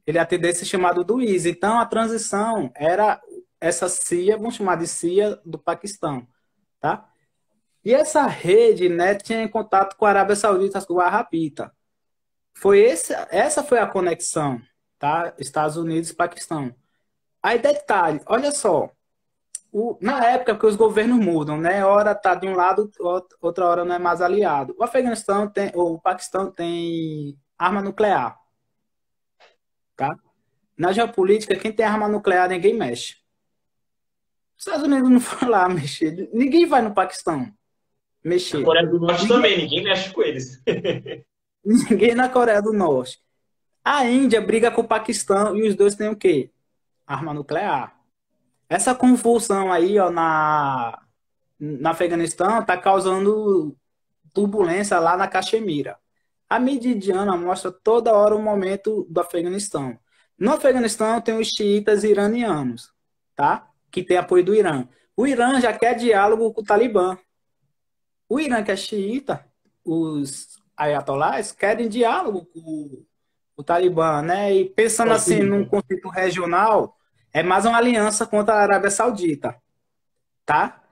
Ele atendeu esse chamado do ISI. Então, a transição era essa CIA, vamos chamar de CIA do Paquistão, tá? E essa rede, né, tinha contato com a Arábia Saudita, com a Wahhabita. Essa foi a conexão, tá? Estados Unidos e Paquistão. Aí detalhe, olha só, na época que os governos mudam, né? Hora tá de um lado, outra hora não é mais aliado. O Paquistão tem arma nuclear, tá? Na geopolítica, quem tem arma nuclear, ninguém mexe. Os Estados Unidos não foi lá mexer. Ninguém vai no Paquistão A mexer. Coreia do Norte Ninguém, também, ninguém mexe com eles. ninguém na Coreia do Norte. A Índia briga com o Paquistão e os dois têm o quê? Arma nuclear. Essa convulsão aí, ó, na Afeganistão, tá causando turbulência lá na Caxemira. A mídia indiana mostra toda hora o momento do Afeganistão. No Afeganistão tem os xiitas iranianos, tá? Que tem apoio do Irã. O Irã já quer diálogo com o Talibã. O Irã, que é xiita, os ayatolás querem diálogo com o Talibã, né? E pensando assim num conflito regional, é mais uma aliança contra a Arábia Saudita, tá?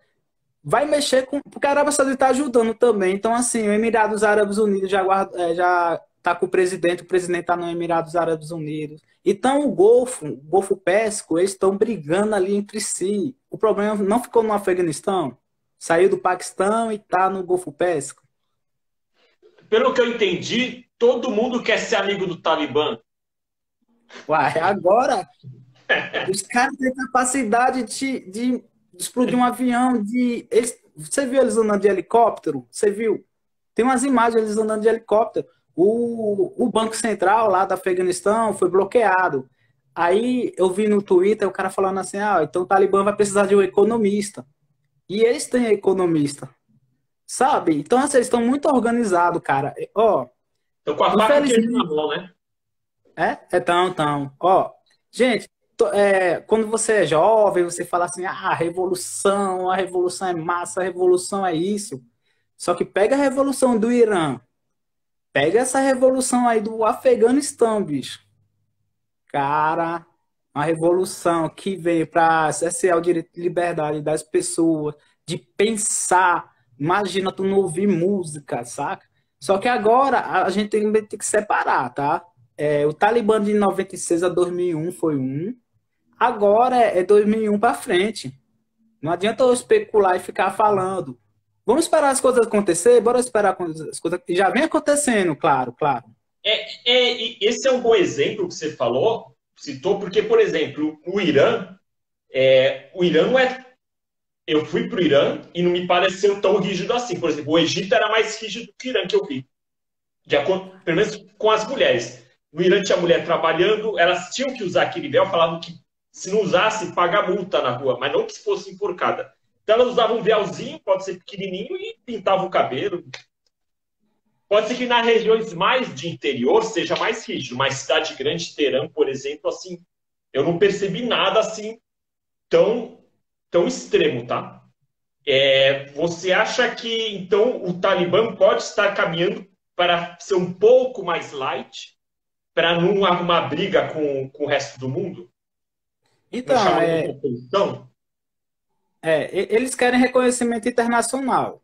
Vai mexer com. Porque a Arábia Saudita está ajudando também. Então, assim, o Emirados Árabes Unidos já está com o presidente está no Emirados Árabes Unidos. Então, o Golfo Pérsico, eles estão brigando ali entre si. O problema não ficou no Afeganistão, saiu do Paquistão e está no Golfo Pérsico. Pelo que eu entendi, todo mundo quer ser amigo do Talibã. Uai, agora os caras têm capacidade de explodir um avião. Você viu eles andando de helicóptero? Você viu? Tem umas imagens deles andando de helicóptero. O Banco Central lá do Afeganistão foi bloqueado. Aí eu vi no Twitter o cara falando assim: então o Talibã vai precisar de um economista. E eles têm economista. Sabe? Então, assim, eles estão muito organizados, cara. Ó, Estão com a faca e o queijo na infelizmente. mão, né? Então. Ó, gente, quando você é jovem, você fala assim, a revolução é massa, a revolução é isso. Só que pega a revolução do Irã, pega essa revolução aí do Afeganistão, bicho. Cara, uma revolução que veio para cercear o direito de liberdade das pessoas, de pensar. Imagina tu não ouvir música, saca? Só que agora a gente tem que separar, tá? O Talibã de 96 a 2001 foi um. Agora é 2001 para frente. Não adianta eu especular e ficar falando. Vamos esperar as coisas acontecer? Bora esperar as coisas que já vem acontecendo, claro, claro. Esse é um bom exemplo que você falou, citou, porque, por exemplo, o Irã não é. Eu fui para o Irã e não me pareceu tão rígido assim. Por exemplo, o Egito era mais rígido que o Irã que eu vi. Pelo menos com as mulheres. No Irã tinha mulher trabalhando, elas tinham que usar aquele véu, falavam que se não usasse, paga multa na rua, mas não que fosse enforcada. Então elas usavam um véuzinho, pode ser pequenininho, e pintavam o cabelo. Pode ser que nas regiões mais de interior seja mais rígido, mas cidade grande, Teherã, por exemplo, assim, eu não percebi nada assim tão extremo, tá? Você acha que, então, o Talibã pode estar caminhando para ser um pouco mais light, para não arrumar briga com o resto do mundo? Não Então, chamar de oposição? eles querem reconhecimento internacional,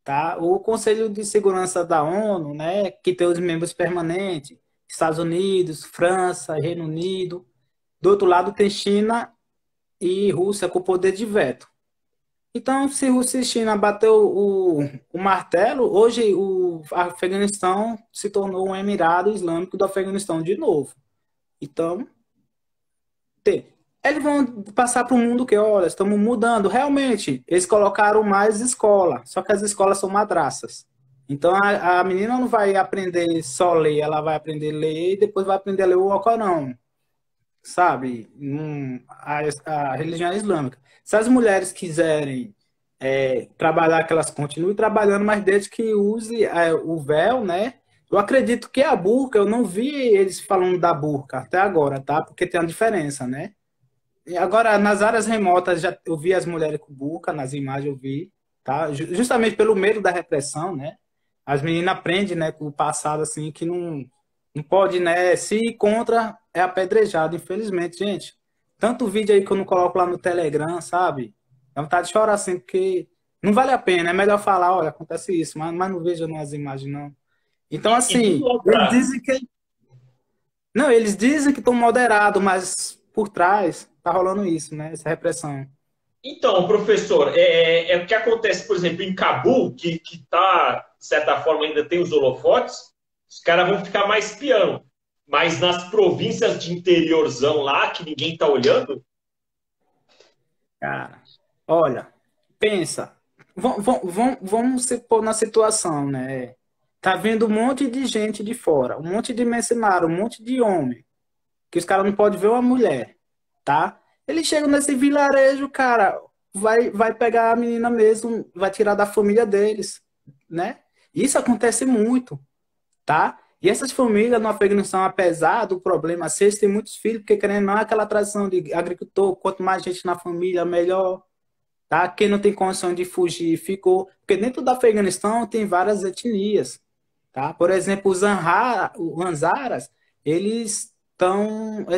tá? O Conselho de Segurança da ONU, né, que tem os membros permanentes, Estados Unidos, França, Reino Unido. Do outro lado tem China e Rússia com poder de veto. Então, se Rússia e China bateu o martelo, hoje o Afeganistão se tornou um Emirado Islâmico do Afeganistão de novo. Então, eles vão passar para o mundo que, olha, estamos mudando. Realmente, eles colocaram mais escola, só que as escolas são madraças. Então, a menina não vai aprender só ler, ela vai aprender a ler e depois vai aprender a ler o Alcorão, sabe? A religião islâmica. Se as mulheres quiserem trabalhar, que elas continuem trabalhando, mas desde que use o véu, né? Eu acredito que a burca, eu não vi eles falando da burca até agora, tá? Porque tem uma diferença, né? E agora, nas áreas remotas, eu vi as mulheres com burca, nas imagens eu vi, tá? Justamente pelo medo da repressão, né? As meninas aprendem, né, com o passado, assim, que não pode, né? Se ir contra, é apedrejado, infelizmente, gente. Tanto vídeo aí que eu não coloco lá no Telegram, sabe? Dá vontade de chorar assim, porque não vale a pena. É melhor falar, olha, acontece isso, mas não vejo nas imagens, não. Então, E de assim, eles outra. dizem que. Não, eles dizem que estão moderados, mas por trás tá rolando isso, né? Essa repressão. Então, professor, é o que acontece, por exemplo, em Cabul, que tá, de certa forma, ainda tem os holofotes, os caras vão ficar mais pião. Mas nas províncias de interiorzão lá, que ninguém tá olhando, Cara, olha, pensa. Vamos se pôr na situação, né? Tá vindo um monte de gente de fora, um monte de mercenário, um monte de homem, que os caras não podem ver uma mulher, tá? Eles chegam nesse vilarejo, cara, vai pegar a menina mesmo, vai tirar da família deles, né? Isso acontece muito, tá? E essas famílias no Afeganistão, apesar do problema ser, eles têm muitos filhos, porque querendo ou não, é aquela tradição de agricultor, quanto mais gente na família, melhor, tá? Quem não tem condição de fugir, ficou. Porque dentro do Afeganistão tem várias etnias, tá? Por exemplo, os Anzaras, eles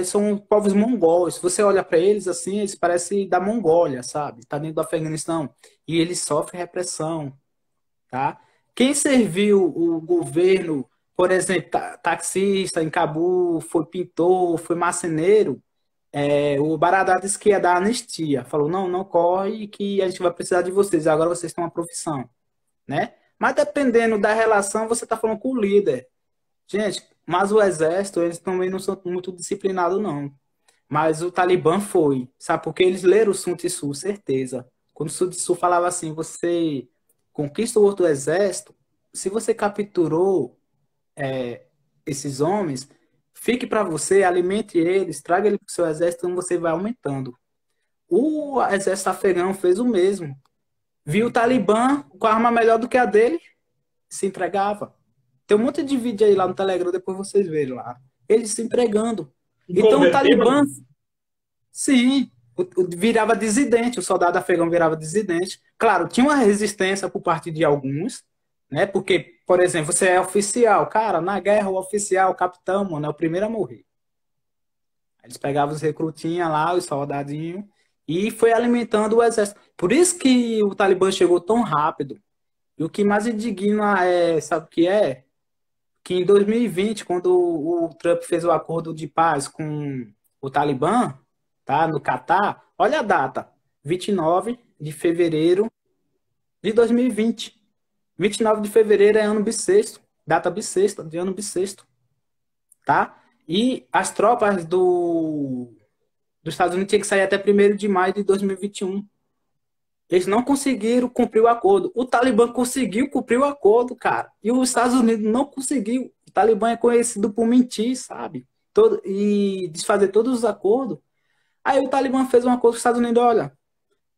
são povos mongóis. Se você olha para eles assim, eles parecem da Mongólia, sabe? Tá dentro do Afeganistão e eles sofrem repressão, tá? Quem serviu o governo, por exemplo, taxista em Cabu, foi pintor, foi marceneiro, o Baradar disse que ia dar anistia. Falou, não, não corre, que a gente vai precisar de vocês. Agora vocês têm uma profissão, né? Mas dependendo da relação, você está falando com o líder. Gente, mas o exército, eles também não são muito disciplinados, não. Mas o Talibã foi, sabe? Porque eles leram o Sun Tzu, certeza. Quando o Sun Tzu falava assim, você conquista o outro exército, se você capturou esses homens, fique para você, alimente eles, traga ele para o seu exército, então você vai aumentando. O exército afegão fez o mesmo. Viu o Talibã com a arma melhor do que a dele, se entregava. Tem um monte de vídeo aí lá no Telegram, depois vocês verem lá. Eles se entregando. se Então o converteram. Talibã, sim, virava dissidente, o soldado afegão virava dissidente. Claro, tinha uma resistência por parte de alguns, né? Porque, por exemplo, você é oficial. Cara, na guerra, o oficial, o capitão, mano, é o primeiro a morrer. Eles pegavam os recrutinhas lá, os soldadinhos, e foi alimentando o exército. Por isso que o Talibã chegou tão rápido. E o que mais indigna é, sabe o que é? Que em 2020, quando o Trump fez o acordo de paz com o Talibã, tá, no Catar, olha a data, 29 de fevereiro de 2020. 29 de fevereiro é ano bissexto, data bissexta, de ano bissexto, tá? E as tropas dos Estados Unidos tinham que sair até 1º de maio de 2021. Eles não conseguiram cumprir o acordo. O Talibã conseguiu cumprir o acordo, cara. E os Estados Unidos não conseguiu. O Talibã é conhecido por mentir, sabe? E desfazer todos os acordos. Aí o Talibã fez um acordo com os Estados Unidos, olha,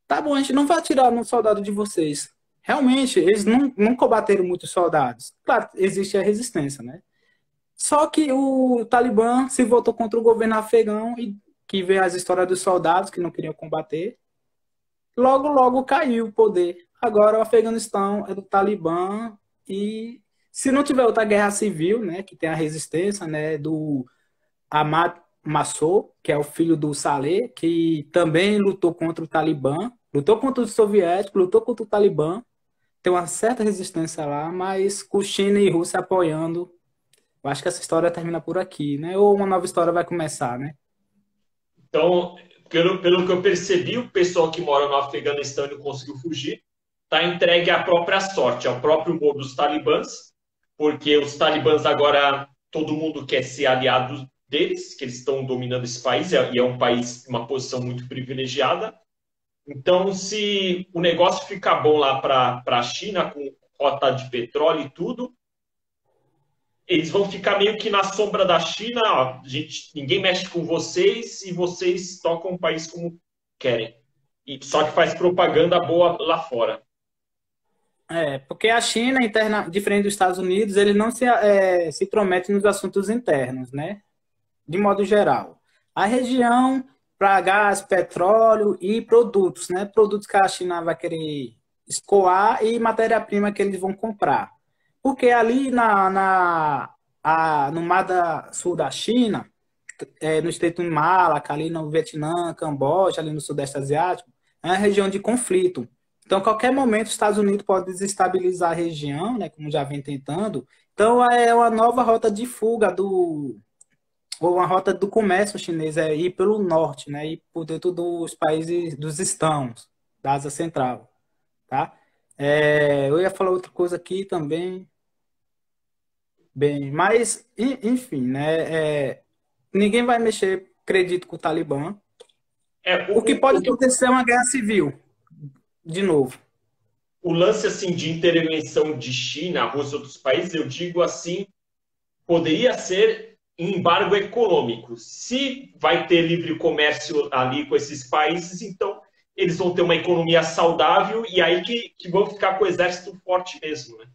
tá bom, a gente não vai atirar no soldado de vocês. Realmente, eles não combateram muitos soldados. Claro, existe a resistência, né? Só que o Talibã se voltou contra o governo afegão e que vê as histórias dos soldados que não queriam combater. Logo, logo caiu o poder. Agora o Afeganistão é do Talibã e se não tiver outra guerra civil, né, que tem a resistência, né, do Ahmad Massoud, que é o filho do Saleh, que também lutou contra o Talibã, lutou contra os soviéticos, lutou contra o Talibã, tem uma certa resistência lá, mas com China e Rússia apoiando, eu acho que essa história termina por aqui, né? Ou uma nova história vai começar, né? Então, pelo que eu percebi, o pessoal que mora no Afeganistão e não conseguiu fugir está entregue à própria sorte, ao próprio humor dos talibãs, porque os talibãs agora, todo mundo quer ser aliado deles, que eles estão dominando esse país, e é um país, uma posição muito privilegiada. Então, se o negócio ficar bom lá para a China, com rota de petróleo e tudo, eles vão ficar meio que na sombra da China, ó, ninguém mexe com vocês e vocês tocam o país como querem. E só que faz propaganda boa lá fora. Porque a China, diferente dos Estados Unidos, ele não se intromete nos assuntos internos, né? De modo geral. A região para gás, petróleo e produtos, né? Produtos que a China vai querer escoar e matéria-prima que eles vão comprar. Porque ali no mar sul da China no estreito de Malacca, ali no Vietnã, Camboja, ali no Sudeste Asiático, é uma região de conflito. Então, a qualquer momento, os Estados Unidos podem desestabilizar a região, né, como já vem tentando. Então, é uma nova rota de fuga ou uma rota do comércio chinês, é ir pelo norte, né, ir por dentro dos países dos estãos, da Ásia Central, tá? Eu ia falar outra coisa aqui também, bem, mas, enfim, né, ninguém vai mexer, acredito, com o Talibã. É, O que pode acontecer é uma guerra civil, de novo. o lance assim de intervenção de China, Rússia e outros países, eu digo assim, poderia ser embargo econômico. Se vai ter livre comércio ali com esses países, então eles vão ter uma economia saudável e aí que vão ficar com o exército forte mesmo, né?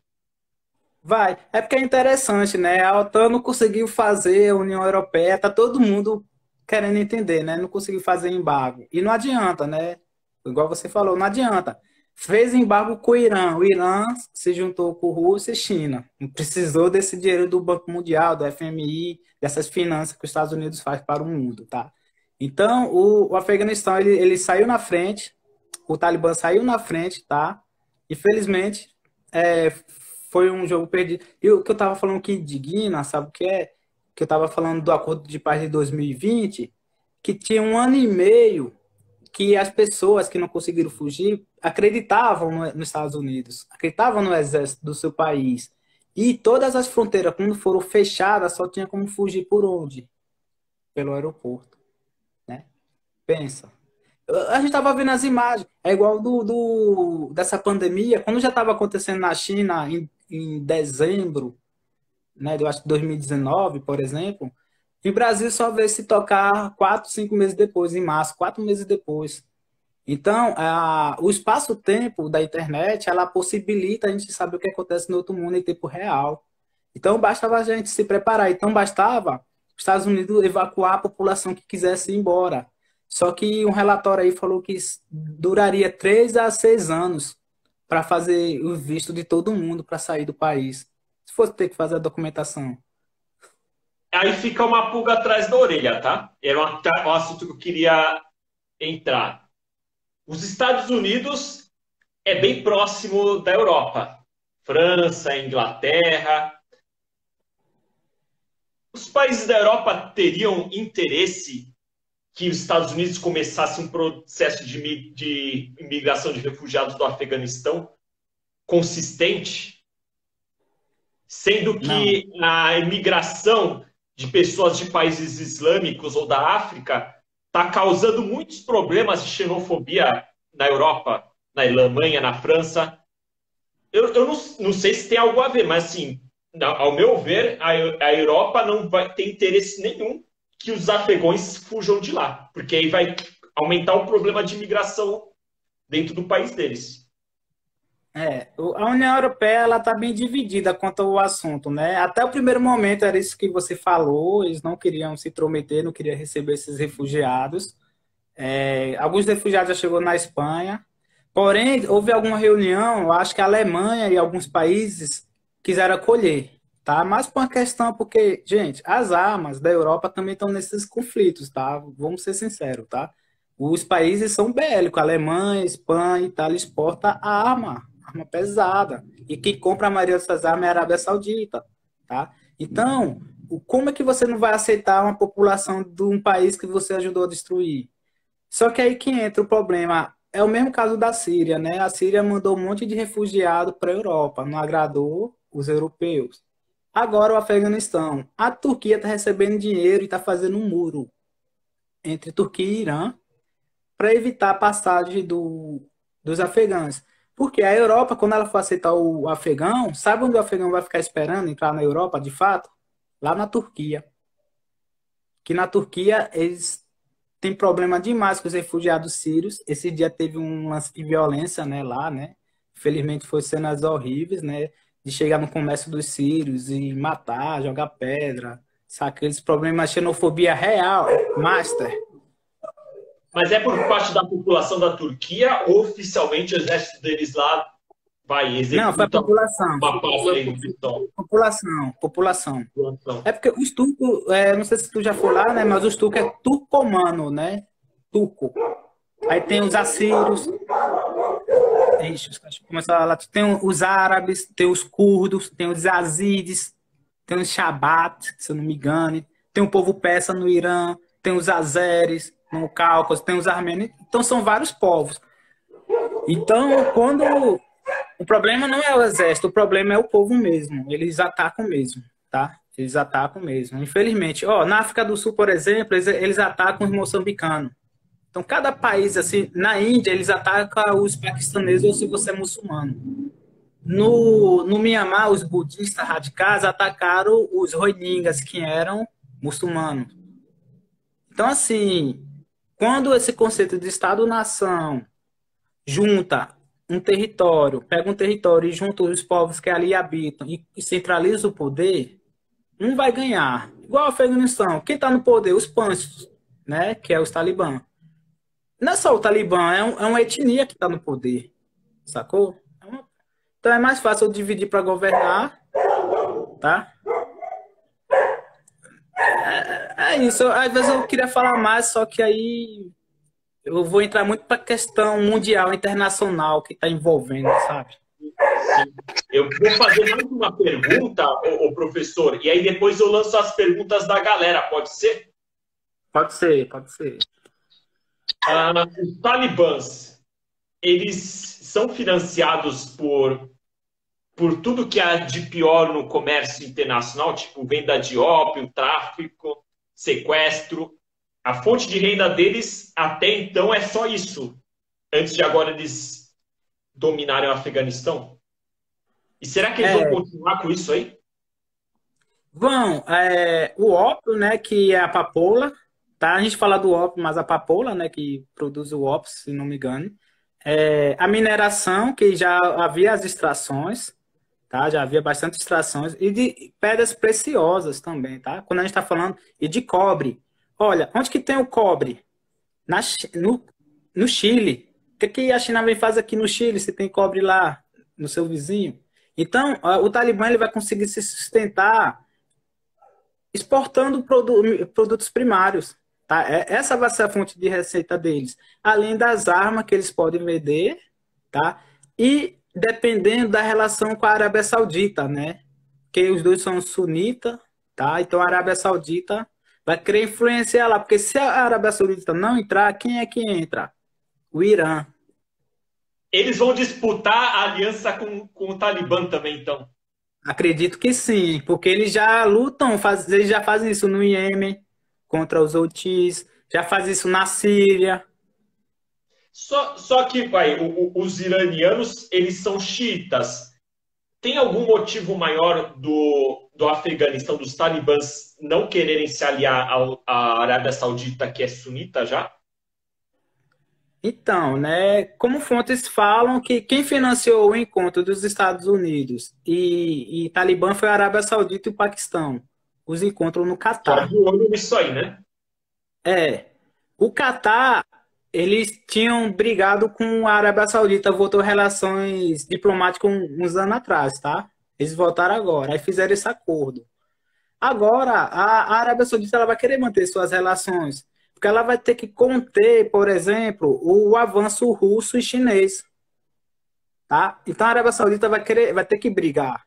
Vai. É porque é interessante, né? A OTAN não conseguiu fazer, a União Europeia, tá todo mundo querendo entender, né? Não conseguiu fazer embargo. E não adianta, né? Igual você falou, não adianta. Fez embargo com o Irã. O Irã se juntou com Rússia e China. Não precisou desse dinheiro do Banco Mundial, do FMI, dessas finanças que os Estados Unidos faz para o mundo, tá? Então, o Afeganistão, ele saiu na frente, o Talibã saiu na frente, tá? Infelizmente, é, foi um jogo perdido. E o que eu tava falando que indigna, sabe o que é? Que eu tava falando do Acordo de Paz de 2020, que tinha um ano e meio que as pessoas que não conseguiram fugir acreditavam nos Estados Unidos, acreditavam no exército do seu país. E todas as fronteiras, quando foram fechadas, só tinha como fugir por onde? Pelo aeroporto, né? Pensa. A gente estava vendo as imagens, é igual dessa pandemia, quando já estava acontecendo na China em dezembro, né, eu acho que 2019, por exemplo, em Brasil só veio se tocar 4, 5 meses depois, em março, 4 meses depois. Então, o espaço-tempo da internet, ela possibilita a gente saber o que acontece no outro mundo em tempo real. Então, bastava a gente se preparar. Então, bastava os Estados Unidos evacuar a população que quisesse ir embora. Só que um relatório aí falou que duraria 3 a 6 anos para fazer o visto de todo mundo para sair do país. Se fosse ter que fazer a documentação. Aí fica uma pulga atrás da orelha, tá? Era um assunto que eu queria entrar. Os Estados Unidos é bem próximo da Europa. França, Inglaterra. Os países da Europa teriam interesse que os Estados Unidos começasse um processo de imigração de refugiados do Afeganistão consistente, sendo Não. que a imigração de pessoas de países islâmicos ou da África está causando muitos problemas de xenofobia na Europa, na Alemanha, na França. Eu não sei se tem algo a ver, mas assim, ao meu ver, a Europa não vai ter interesse nenhum que os afegãos fujam de lá, porque aí vai aumentar o problema de imigração dentro do país deles. A União Europeia ela está bem dividida quanto ao assunto, né? Até o primeiro momento era isso que você falou, eles não queriam se intrometer, não queriam receber esses refugiados. Alguns refugiados já chegou na Espanha, porém houve alguma reunião, eu acho que a Alemanha e alguns países quiseram acolher, tá? Mas por uma questão, porque, gente, as armas da Europa também estão nesses conflitos, tá? Vamos ser sinceros, tá? Os países são bélicos, a Alemanha, Espanha, Itália exporta arma pesada. E quem compra a maioria dessas armas é a Arábia Saudita, tá? Então, como é que você não vai aceitar uma população de um país que você ajudou a destruir? Só que aí que entra o problema. É o mesmo caso da Síria, né? A Síria mandou um monte de refugiado para a Europa, não agradou os europeus. Agora o Afeganistão. A Turquia está recebendo dinheiro e está fazendo um muro entre Turquia e Irã para evitar a passagem dos afegãos. Porque a Europa, quando ela for aceitar o afegão, sabe onde o afegão vai ficar esperando entrar na Europa, de fato? Lá na Turquia. Que na Turquia eles têm problema demais com os refugiados sírios. Esse dia teve um lance de violência, né, lá, né? Infelizmente foi cenas horríveis, né? De chegar no comércio dos sírios e matar, jogar pedra, sabe? Aqueles problemas de xenofobia real, master. Mas é por parte da população da Turquia ou oficialmente o exército deles lá vai, Não, foi a executa população. uma parte Foi aí do pessoal. população. População. É porque os turcos, não sei se tu já foi lá, né? Mas os turcos é turcomano, né? Turco. Aí tem os assírios, ixi, os caras começam a falar, tem os árabes, tem os curdos, tem os yazidis, tem os shabat, se eu não me engano, tem o povo persa no Irã, tem os azeres no Cáucaso, tem os armênios. Então são vários povos. Então, quando o problema não é o exército, o problema é o povo mesmo. Eles atacam mesmo, tá? Eles atacam mesmo. Infelizmente, ó, na África do Sul, por exemplo, eles atacam os moçambicanos. Então, cada país, assim, na Índia, eles atacam os paquistaneses ou se você é muçulmano. No Mianmar, os budistas radicais atacaram os rohingyas, que eram muçulmanos. Então, assim, quando esse conceito de Estado-nação junta um território, pega um território e junta os povos que ali habitam e centraliza o poder, um vai ganhar. Igual o Afeganistão. Quem está no poder? Os pânceos, né? Que é os talibã. Não é só o talibã, é uma etnia que está no poder, sacou? Então é mais fácil eu dividir para governar, tá? É isso. Às vezes eu queria falar mais, só que aí eu vou entrar muito para a questão mundial, internacional que está envolvendo, sabe? Sim. Eu vou fazer mais uma pergunta, professor, e aí depois eu lanço as perguntas da galera, pode ser? Pode ser, pode ser. Os talibãs, eles são financiados por tudo que há de pior no comércio internacional, tipo venda de ópio, tráfico, sequestro. A fonte de renda deles até então é só isso, antes de agora eles dominarem o Afeganistão. E será que eles vão continuar com isso aí? Vão, o ópio, né, que é a papoula, tá? A gente fala do ópio, mas a papoula, né, que produz o ópio, se não me engano. A mineração, que já havia as extrações, tá? Já havia bastante extrações, e de pedras preciosas também, tá? Quando a gente está falando, e de cobre. Olha, onde que tem o cobre? No Chile. O que a China vem fazer aqui no Chile, se tem cobre lá, no seu vizinho? Então, o Talibã ele vai conseguir se sustentar exportando produtos primários. Tá? Essa vai ser a fonte de receita deles. Além das armas que eles podem vender, tá? E dependendo da relação com a Arábia Saudita, né? Que os dois são sunitas, tá? Então a Arábia Saudita vai querer influenciar lá, porque se a Arábia Saudita não entrar, quem é que entra? O Irã. Eles vão disputar a aliança com o Talibã também, então. Acredito que sim, porque eles já lutam, eles já fazem isso no Iêmen contra os Houthis, já fazem isso na Síria. Só que, vai, os iranianos, eles são xiitas. Tem algum motivo maior do Afeganistão, dos talibãs, não quererem se aliar à Arábia Saudita, que é sunita já? Então, né, como fontes falam que quem financiou o encontro dos Estados Unidos e Talibã foi a Arábia Saudita e o Paquistão. Os encontros no Só Catar. de olho nisso aí, né? O Catar, eles tinham brigado com a Arábia Saudita, voltou relações diplomáticas uns anos atrás, tá? Eles voltaram agora, aí fizeram esse acordo. Agora, a Arábia Saudita ela vai querer manter suas relações, porque ela vai ter que conter, por exemplo, o avanço russo e chinês, tá? Então a Arábia Saudita vai ter que brigar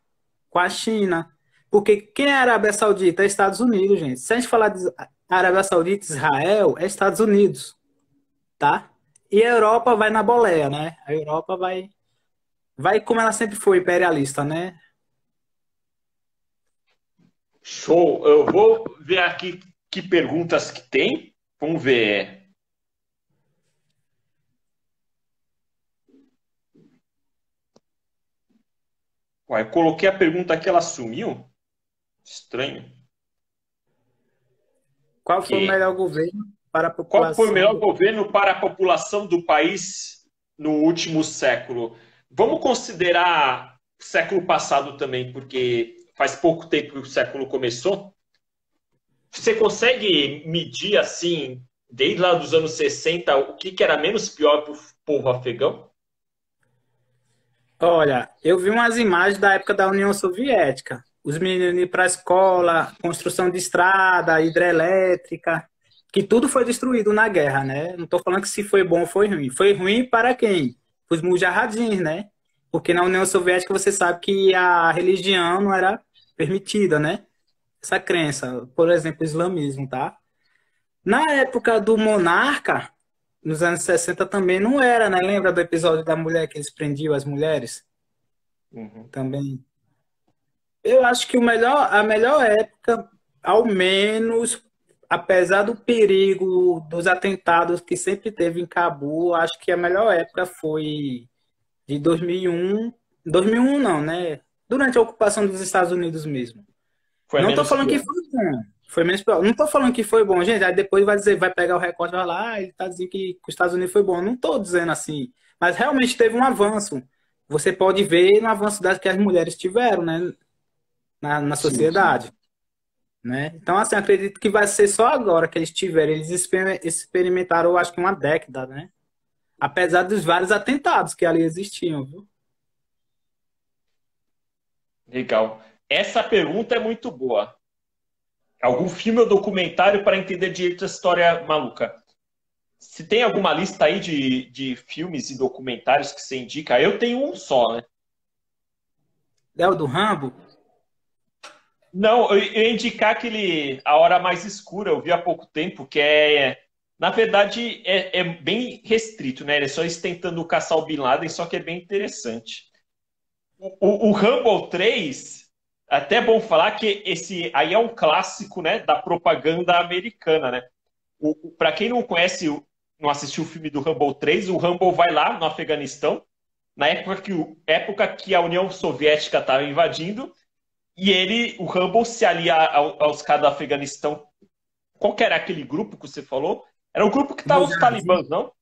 com a China, porque quem é a Arábia Saudita? É Estados Unidos, gente. Se a gente falar de Arábia Saudita, Israel, é Estados Unidos, tá? E a Europa vai na boleia, né? A Europa vai como ela sempre foi imperialista, né? Show. Eu vou ver aqui que perguntas que tem. Vamos ver. Ué, eu coloquei a pergunta aqui, ela sumiu? Estranho. Qual foi o melhor governo para a Qual foi o população melhor governo para a população do país no último século? Vamos considerar o século passado também, porque faz pouco tempo que o século começou. Você consegue medir, assim, desde lá dos anos 60, o que era menos pior para o povo afegão? Olha, eu vi umas imagens da época da União Soviética. Os meninos indo para a escola, construção de estrada, hidrelétrica, que tudo foi destruído na guerra, né? Não estou falando que se foi bom ou foi ruim. Foi ruim para quem? Os mujahadins, né? Porque na União Soviética você sabe que a religião não era permitida, né? Essa crença, por exemplo, o islamismo, tá? Na época do monarca, nos anos 60 também não era, né? Lembra do episódio da mulher que eles prendiam as mulheres? Uhum. Também. Eu acho que a melhor época, ao menos, apesar do perigo dos atentados que sempre teve em Cabul, acho que a melhor época foi de 2001. 2001 não, né? Durante a ocupação dos Estados Unidos mesmo. Foi Não tô menos falando que pior. foi bom. Foi menos pior. Não tô falando que foi bom, gente. Aí depois vai dizer, vai pegar o recorte e vai lá, ele tá dizendo que os Estados Unidos foi bom. Não tô dizendo assim. Mas realmente teve um avanço. Você pode ver no avanço das que as mulheres tiveram, né? Na Sim, sim. sociedade, né? Então, assim, acredito que vai ser só agora que eles tiveram. Eles experimentaram, eu acho que uma década, né? Apesar dos vários atentados que ali existiam, viu? Legal. Essa pergunta é muito boa. Algum filme ou documentário para entender direito a história maluca? Se tem alguma lista aí de filmes e documentários que você indica, eu tenho um só, né? Léo do Rambo? Não, eu ia indicar aquele A Hora Mais Escura, eu vi há pouco tempo, na verdade, é bem restrito, né? Ele é só eles tentando caçar o Bin Laden, só que é bem interessante. O Rumble 3, até é bom falar que esse aí é um clássico, né, da propaganda americana, né? Para quem não conhece, não assistiu o filme do Rumble 3, o Rumble vai lá no Afeganistão, na época que a União Soviética estava invadindo, e o Rumble se alia aos caras do Afeganistão. Qual que era aquele grupo que você falou? Era o grupo que estavam os Mujahideen? talibãs, não?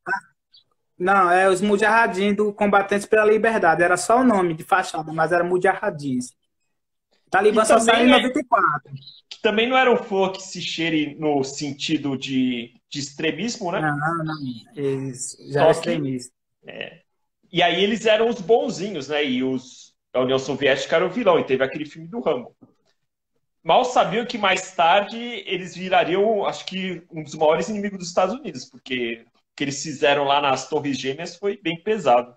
Não, é os Mujahideen do Combatentes pela Liberdade. Era só o nome de fachada, mas era Mujahideen. Que Talibã só saiu em também, 94. que também não era um flor que se cheire no sentido de extremismo, né? Não, não. Eles já eram Só que. extremistas. E aí eles eram os bonzinhos, né? A União Soviética era o vilão, e teve aquele filme do Rambo. Mal sabiam que mais tarde eles virariam, acho que, um dos maiores inimigos dos Estados Unidos, porque o que eles fizeram lá nas Torres Gêmeas foi bem pesado.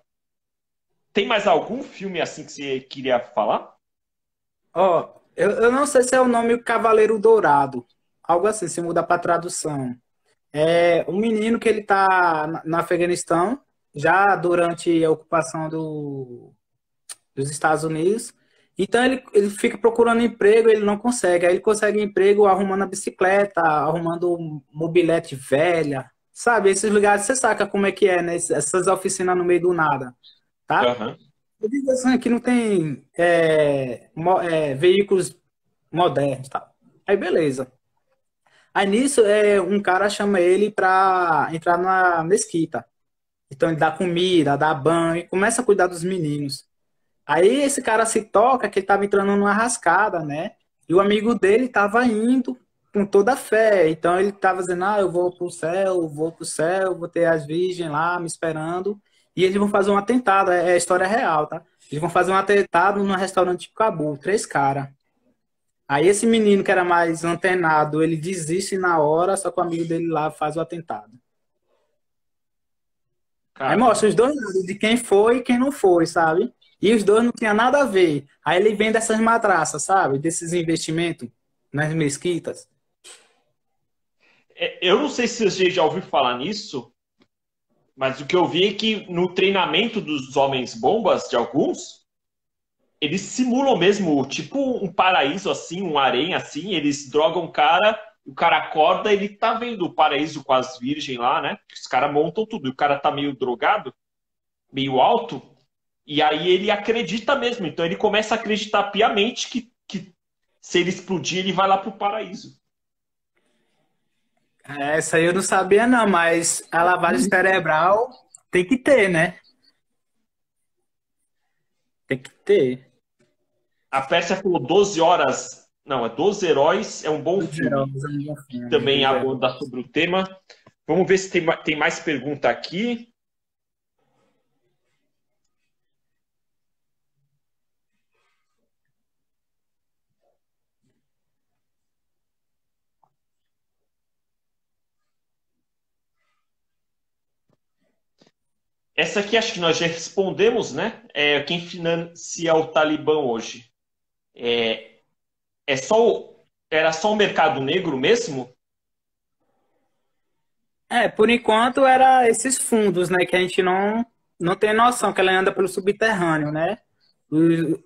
Tem mais algum filme assim que você queria falar? Ó, eu não sei se é o nome Cavaleiro Dourado. Algo assim, se mudar para tradução. É um menino que ele tá no Afeganistão, já durante a ocupação dos Estados Unidos. Então ele fica procurando emprego, ele não consegue. Aí ele consegue emprego arrumando a bicicleta, arrumando mobilete velha. Sabe, esses lugares você saca como é que é, né? Essas oficinas no meio do nada, tá? Aham. Eu digo assim, que não tem veículos modernos, tá? Aí beleza. Aí nisso, um cara chama ele pra entrar na mesquita. Então ele dá comida, dá banho, começa a cuidar dos meninos. Aí esse cara se toca que ele estava entrando numa rascada, né? E o amigo dele estava indo com toda a fé. Então ele estava dizendo: Ah, eu vou pro céu, vou ter as virgens lá me esperando. E eles vão fazer um atentado, é história real, tá? Eles vão fazer um atentado num restaurante de Cabul, três caras. Aí esse menino que era mais antenado, ele desiste na hora, só que o amigo dele lá faz o atentado. Aí mostra Caramba. os dois lados, de quem foi e quem não foi, sabe? E os dois não tinham nada a ver. Aí ele vem dessas madraças, sabe? Desses investimentos nas mesquitas. Eu não sei se você já ouviu falar nisso, mas o que eu vi é que no treinamento dos homens bombas, de alguns, eles simulam mesmo, tipo um paraíso assim, um harém assim, eles drogam o cara acorda, ele tá vendo o paraíso com as virgens lá, né? Os caras montam tudo, e o cara tá meio drogado, meio alto, e aí ele acredita mesmo, então ele começa a acreditar piamente que se ele explodir, ele vai lá pro paraíso. Essa aí eu não sabia, não, mas a lavagem cerebral tem que ter, né? Tem que ter. A Pérsia falou 12 horas, não, é 12 Heróis, é um bom Os filme. heróis, um bom filme, Também dos aborda heróis. sobre o tema. Vamos ver se tem mais pergunta aqui. Essa aqui acho que nós já respondemos, né? Quem financia o Talibã hoje? É, é só era só o mercado negro mesmo? Por enquanto era esses fundos, né, que a gente não tem noção, que ela anda pelo subterrâneo, né?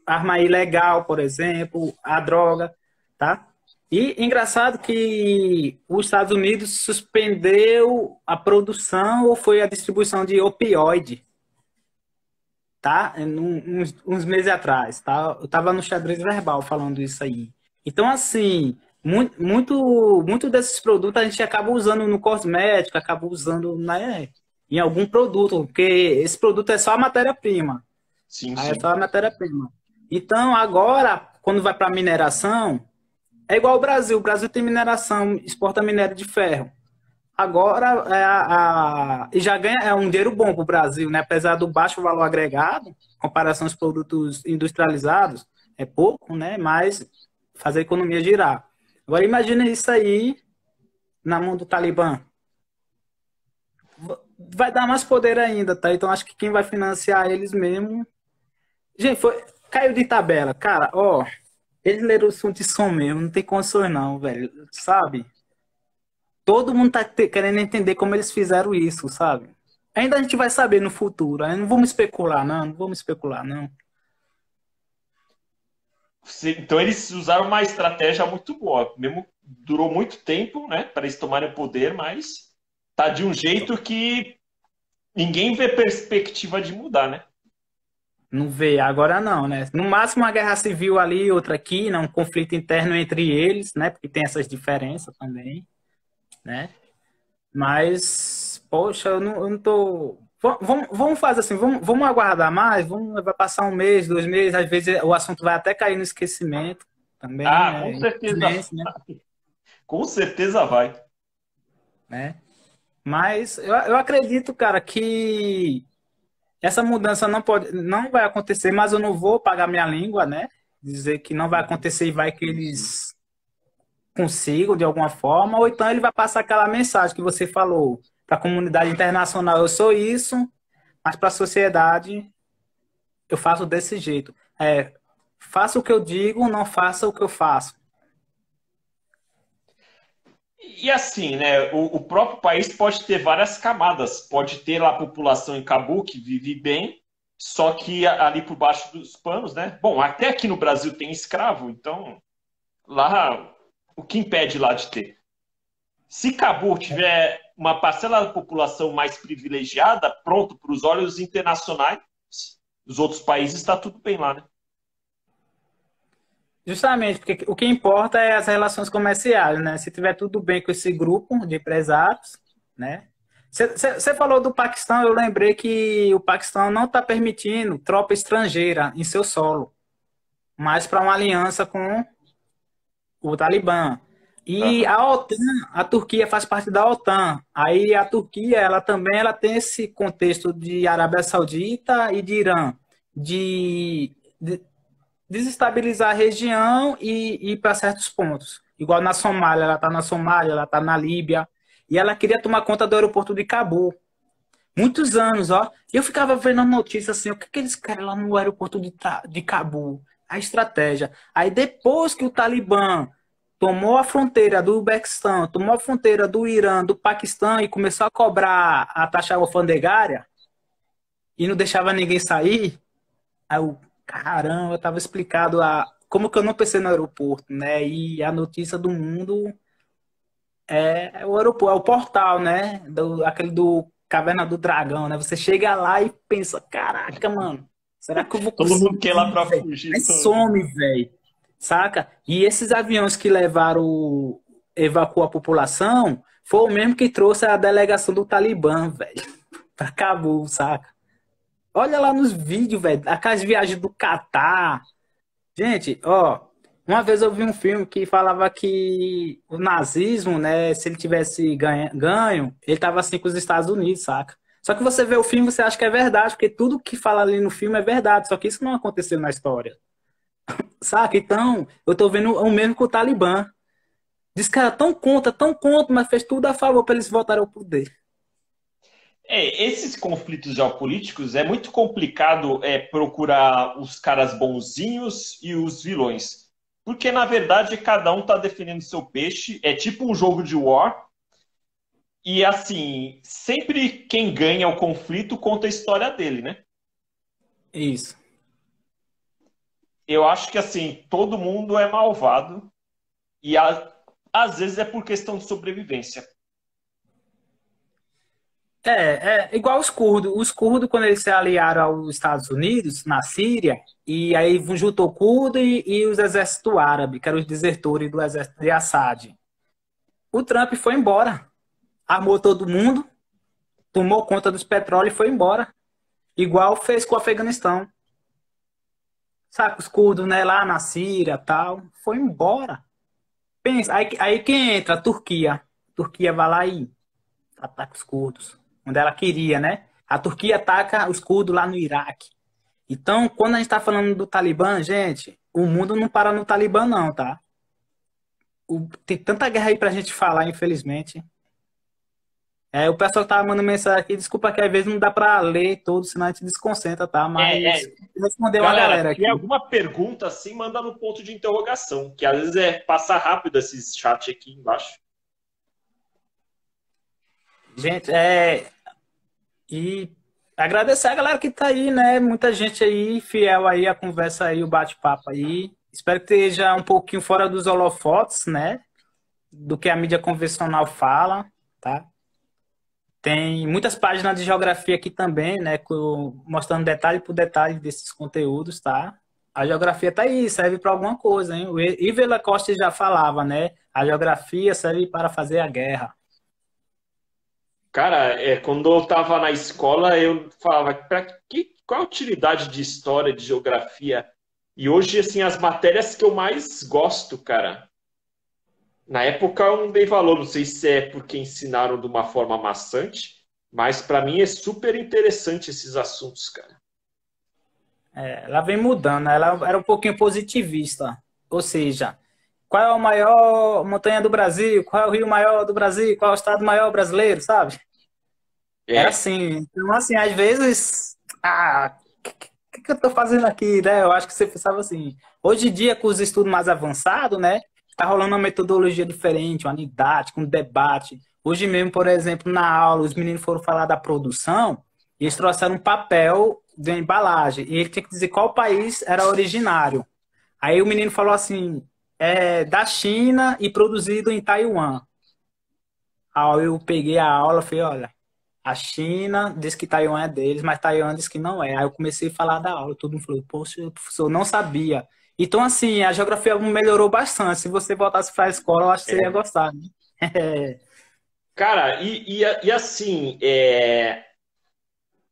Arma ilegal, por exemplo, a droga, tá? E engraçado que os Estados Unidos suspendeu a produção ou foi a distribuição de opioide, tá? Uns meses atrás, tá? Eu tava no xadrez verbal falando isso aí. Então, assim, muito desses produtos a gente acaba usando no cosmético, acaba usando, né, em algum produto, porque esse produto é só a matéria-prima. Sim, Aí é sim. só a matéria-prima. Então, agora, quando vai para mineração, é igual ao Brasil. O Brasil tem mineração, exporta minério de ferro. Agora, e já ganha um dinheiro bom para o Brasil, né? Apesar do baixo valor agregado, em comparação aos produtos industrializados, é pouco, né? Mas fazer a economia girar. Agora, imagina isso aí na mão do Talibã. Vai dar mais poder ainda, tá? Então, acho que quem vai financiar eles mesmo. Gente, caiu de tabela. Cara, ó, eles leram o som de som mesmo, não tem condições não, velho. Sabe? Todo mundo tá querendo entender como eles fizeram isso, sabe? Ainda a gente vai saber no futuro. Não vamos especular, não. Não vamos especular, não. Então eles usaram uma estratégia muito boa. Mesmo durou muito tempo, né, para eles tomarem o poder, mas tá de um jeito que ninguém vê perspectiva de mudar, né? Não vê, agora não, né? No máximo uma guerra civil ali, outra aqui, né? Um conflito interno entre eles, né? Porque tem essas diferenças também, né? Mas, poxa, eu não tô. Vamos fazer assim, vamos aguardar mais, vai passar um mês, 2 meses, às vezes o assunto vai até cair no esquecimento também, Ah, com né? certeza, Infelizmente, né? com certeza vai. Né? Mas eu acredito, cara, que essa mudança não vai acontecer, mas eu não vou pagar minha língua, né? Dizer que não vai acontecer e vai que eles consigam de alguma forma, ou então ele vai passar aquela mensagem que você falou para a comunidade internacional, eu sou isso, mas para a sociedade eu faço desse jeito. Faça o que eu digo, não faça o que eu faço. E assim, né? O próprio país pode ter várias camadas. Pode ter lá a população em Cabu que vive bem, só que ali por baixo dos panos, né? Bom, até aqui no Brasil tem escravo, então lá o que impede lá de ter? Se Cabu tiver uma parcela da população mais privilegiada, pronto, para os olhos internacionais dos outros países, está tudo bem lá, né? Justamente, porque o que importa é as relações comerciais, né? Se tiver tudo bem com esse grupo de empresários, né? Você falou do Paquistão, eu lembrei que o Paquistão não está permitindo tropa estrangeira em seu solo, mas para uma aliança com o Talibã. E Uhum. a OTAN, a Turquia faz parte da OTAN. Aí a Turquia, ela tem esse contexto de Arábia Saudita e de Irã, de desestabilizar a região e ir para certos pontos. Igual na Somália, ela está na Somália, ela está na Líbia, e ela queria tomar conta do aeroporto de Cabo. Muitos anos, ó. E eu ficava vendo a notícia assim, o que, que eles querem lá no aeroporto de Cabo? A estratégia. Aí depois que o Talibã tomou a fronteira do Uzbequistão, tomou a fronteira do Irã, do Paquistão e começou a cobrar a taxa alfandegária e não deixava ninguém sair, aí eu, caramba, estava explicado como que eu não pensei no aeroporto, né? E a notícia do mundo é o aeroporto, é o portal, né? Aquele do Caverna do Dragão, né? Você chega lá e pensa, caraca, mano, será que eu vou Todo mundo conseguir, quer ir lá para velho? fugir Aí também. some, velho. Saca? E esses aviões que evacuou a população, foi o mesmo que trouxe a delegação do Talibã, velho, pra Cabul, saca? Olha lá nos vídeos, velho, aquelas viagens do Catar. Gente, ó, uma vez eu vi um filme que falava que o nazismo, né, se ele tivesse ganho, ele tava assim com os Estados Unidos, saca? Só que você vê o filme, você acha que é verdade, porque tudo que fala ali no filme é verdade, só que isso não aconteceu na história, saca? Então, eu tô vendo o mesmo com o Talibã. Diz que era tão contra, mas fez tudo a favor para eles voltarem ao poder. Esses conflitos geopolíticos é muito complicado procurar os caras bonzinhos e os vilões. Porque, na verdade, cada um está defendendo seu peixe. É tipo um jogo de war. E, assim, sempre quem ganha o conflito conta a história dele, né? Isso. Eu acho que, assim, todo mundo é malvado. E, às vezes, é por questão de sobrevivência. É igual os curdos. Os curdos, quando eles se aliaram aos Estados Unidos, na Síria, e aí juntou curdo e os exércitos árabes, que eram os desertores do exército de Assad. O Trump foi embora, armou todo mundo, tomou conta dos petróleos e foi embora. Igual fez com o Afeganistão. Sabe, os curdos, né, lá na Síria tal, foi embora. Pensa, aí quem entra? A Turquia. A Turquia vai lá e ataca os curdos, onde ela queria, né? A Turquia ataca os curdos lá no Iraque. Então, quando a gente está falando do Talibã, gente, o mundo não para no Talibã, não, tá? Tem tanta guerra aí pra gente falar, infelizmente. O pessoal tá mandando mensagem aqui, desculpa que às vezes não dá pra ler tudo, senão a gente desconcentra, tá? É, Mas é. respondeu uma Galera, galera se tiver aqui. alguma pergunta assim, manda no ponto de interrogação, que às vezes passa rápido esses chat aqui embaixo. Gente, e agradecer a galera que tá aí, né? Muita gente aí, fiel aí à conversa aí, o bate-papo aí. Espero que esteja um pouquinho fora dos holofotes, né? Do que a mídia convencional fala, tá? Tem muitas páginas de geografia aqui também, né? Mostrando detalhe por detalhe desses conteúdos, tá? A geografia tá aí, serve para alguma coisa, hein? O Iver Lacoste já falava, né? A geografia serve para fazer a guerra. Cara, quando eu estava na escola, eu falava, qual a utilidade de história, de geografia? E hoje, assim, as matérias que eu mais gosto, cara. Na época eu não dei valor, não sei se é porque ensinaram de uma forma maçante, mas para mim é super interessante esses assuntos, cara. Ela vem mudando, né? Ela era um pouquinho positivista. Ou seja, qual é a maior montanha do Brasil? Qual é o rio maior do Brasil? Qual é o estado maior brasileiro, sabe? Era É, assim. Então, assim, às vezes. O que eu tô fazendo aqui, né? Eu acho que você pensava assim. Hoje em dia, com os estudos mais avançados, né? Tá rolando uma metodologia diferente, uma didática, um debate. Hoje mesmo, por exemplo, na aula, os meninos foram falar da produção e eles trouxeram um papel de uma embalagem. E ele tinha que dizer qual país era originário. Aí o menino falou assim: da China e produzido em Taiwan. Aí eu peguei a aula e falei: olha. A China diz que Taiwan é deles, mas Taiwan diz que não é. Aí eu comecei a falar da aula, todo mundo falou, poxa, professor, eu não sabia. Então, assim, a geografia melhorou bastante. Se você voltasse para a escola, eu acho que você ia é. gostar, né? Cara, e assim,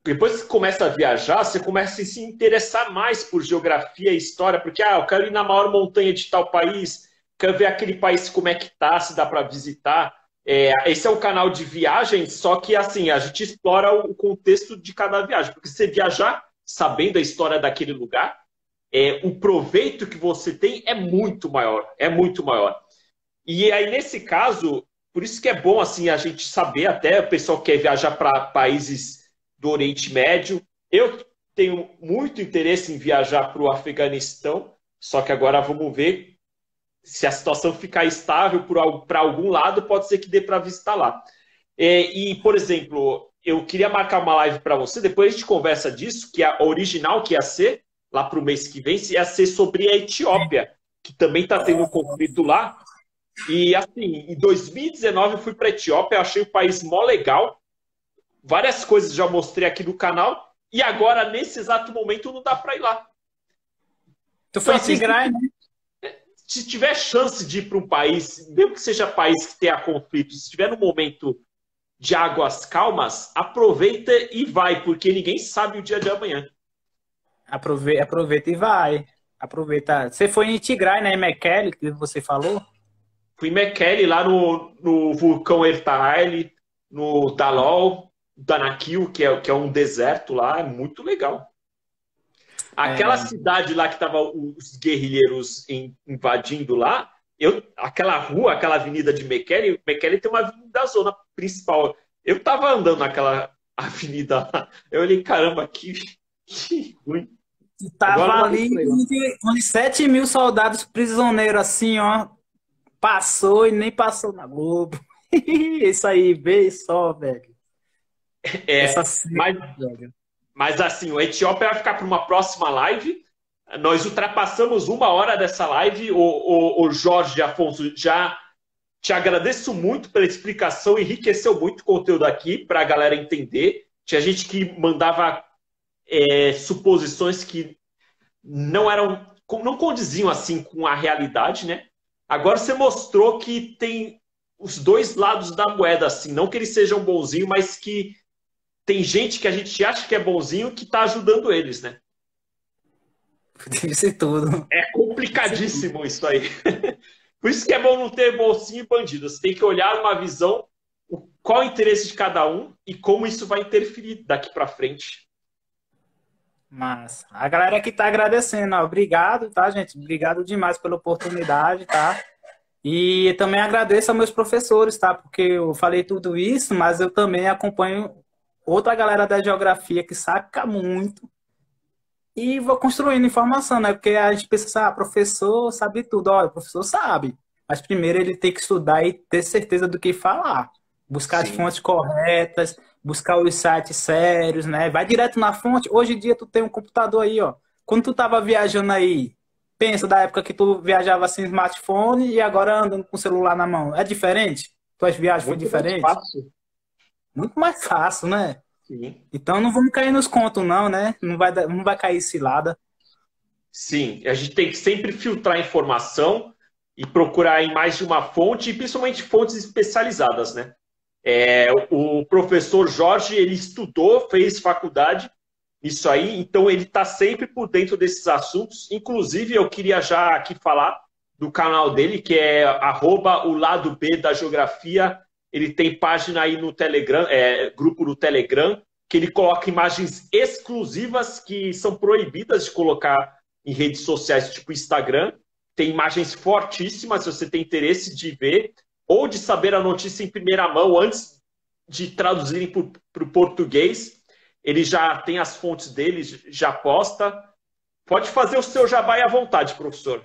depois que começa a viajar, você começa a se interessar mais por geografia e história, porque eu quero ir na maior montanha de tal país, quero ver aquele país como é que tá, se dá para visitar. Esse é um canal de viagem, só que assim, a gente explora o contexto de cada viagem, porque você viajar sabendo a história daquele lugar, o proveito que você tem é muito maior, é muito maior. E aí, nesse caso, por isso que é bom assim a gente saber, até o pessoal que quer viajar para países do Oriente Médio. Eu tenho muito interesse em viajar para o Afeganistão, só que agora vamos ver se a situação ficar estável para algum lado, pode ser que dê para visitar lá. Por exemplo, eu queria marcar uma live para você, depois a gente conversa disso, que a original que ia ser, lá para o mês que vem, ia ser sobre a Etiópia, que também está tendo um conflito lá. E assim, em 2019 eu fui para a Etiópia, achei o país mó legal, várias coisas já mostrei aqui no canal, e agora, nesse exato momento, não dá para ir lá. Tu Então, foi em assim, Tigray, né? se tiver chance de ir para um país, mesmo que seja país que tenha conflito, se estiver no momento de águas calmas, aproveita e vai, porque ninguém sabe o dia de amanhã. Aproveita e vai. Aproveita. Você foi em Tigray, né? Em Mekelle, que você falou? Fui em Mekelle, lá no vulcão Ertaile, no Dalol, Danakil, que é um deserto lá, é muito legal. Aquela É, cidade lá que estavam os guerrilheiros invadindo lá, aquela rua, aquela avenida de Mekelle tem uma avenida da zona principal. Eu estava andando avenida lá. Eu olhei, caramba, que ruim. Agora Tava não ali sei lá. onde 7 mil soldados prisioneiros, assim, ó. Passou e nem passou na Globo. Isso aí, vê só, velho. Essa É, cena, mas, velho. mas assim, o Etiópia vai ficar para uma próxima live. Nós ultrapassamos 1 hora dessa live. O Jorge Afonso, já te agradeço muito pela explicação, enriqueceu muito o conteúdo aqui para a galera entender. Tinha gente que mandava suposições que não condiziam assim com a realidade, né? Agora você mostrou que tem os dois lados da moeda, assim, não que eles sejam bonzinhos, mas que tem gente que a gente acha que é bonzinho que está ajudando eles, né? Disse tudo. É Disse tudo. complicadíssimo isso aí. Por isso que é bom não ter bolsinho e bandido. Você tem que olhar uma visão, qual é o interesse de cada um e como isso vai interferir daqui para frente. Mas a galera que tá agradecendo, ó, obrigado, tá, gente? Obrigado demais pela oportunidade, tá? E também agradeço aos meus professores, tá? Porque eu falei tudo isso, mas eu também acompanho outra galera da geografia que saca muito e vou construindo informação, né? Porque a gente pensa assim, ah, professor sabe tudo. Olha, o professor sabe, mas primeiro ele tem que estudar e ter certeza do que falar. Buscar as Sim. fontes corretas, buscar os sites sérios, né? Vai direto na fonte. Hoje em dia tu tem um computador aí, ó. Quando tu tava viajando aí, pensa da época que tu viajava sem smartphone e agora andando com o celular na mão. É diferente? Tuas viagens foi Muito mais diferente? fácil. Muito mais fácil, né? Sim. Então não vamos cair nos contos, não, né? Não vai cair cilada. Sim, a gente tem que sempre filtrar a informação e procurar em mais de uma fonte, e principalmente fontes especializadas, né? O professor Jorge, ele estudou, fez faculdade, isso aí, então ele está sempre por dentro desses assuntos. Inclusive, eu queria já aqui falar do canal dele, que é arroba o lado B da geografia. Ele tem página aí no Telegram, grupo no Telegram, que ele coloca imagens exclusivas que são proibidas de colocar em redes sociais, tipo Instagram. Tem imagens fortíssimas, se você tem interesse de ver, ou de saber a notícia em primeira mão antes de traduzirem para o português. Ele já tem as fontes dele, já posta. Pode fazer o seu jabá à vontade, professor.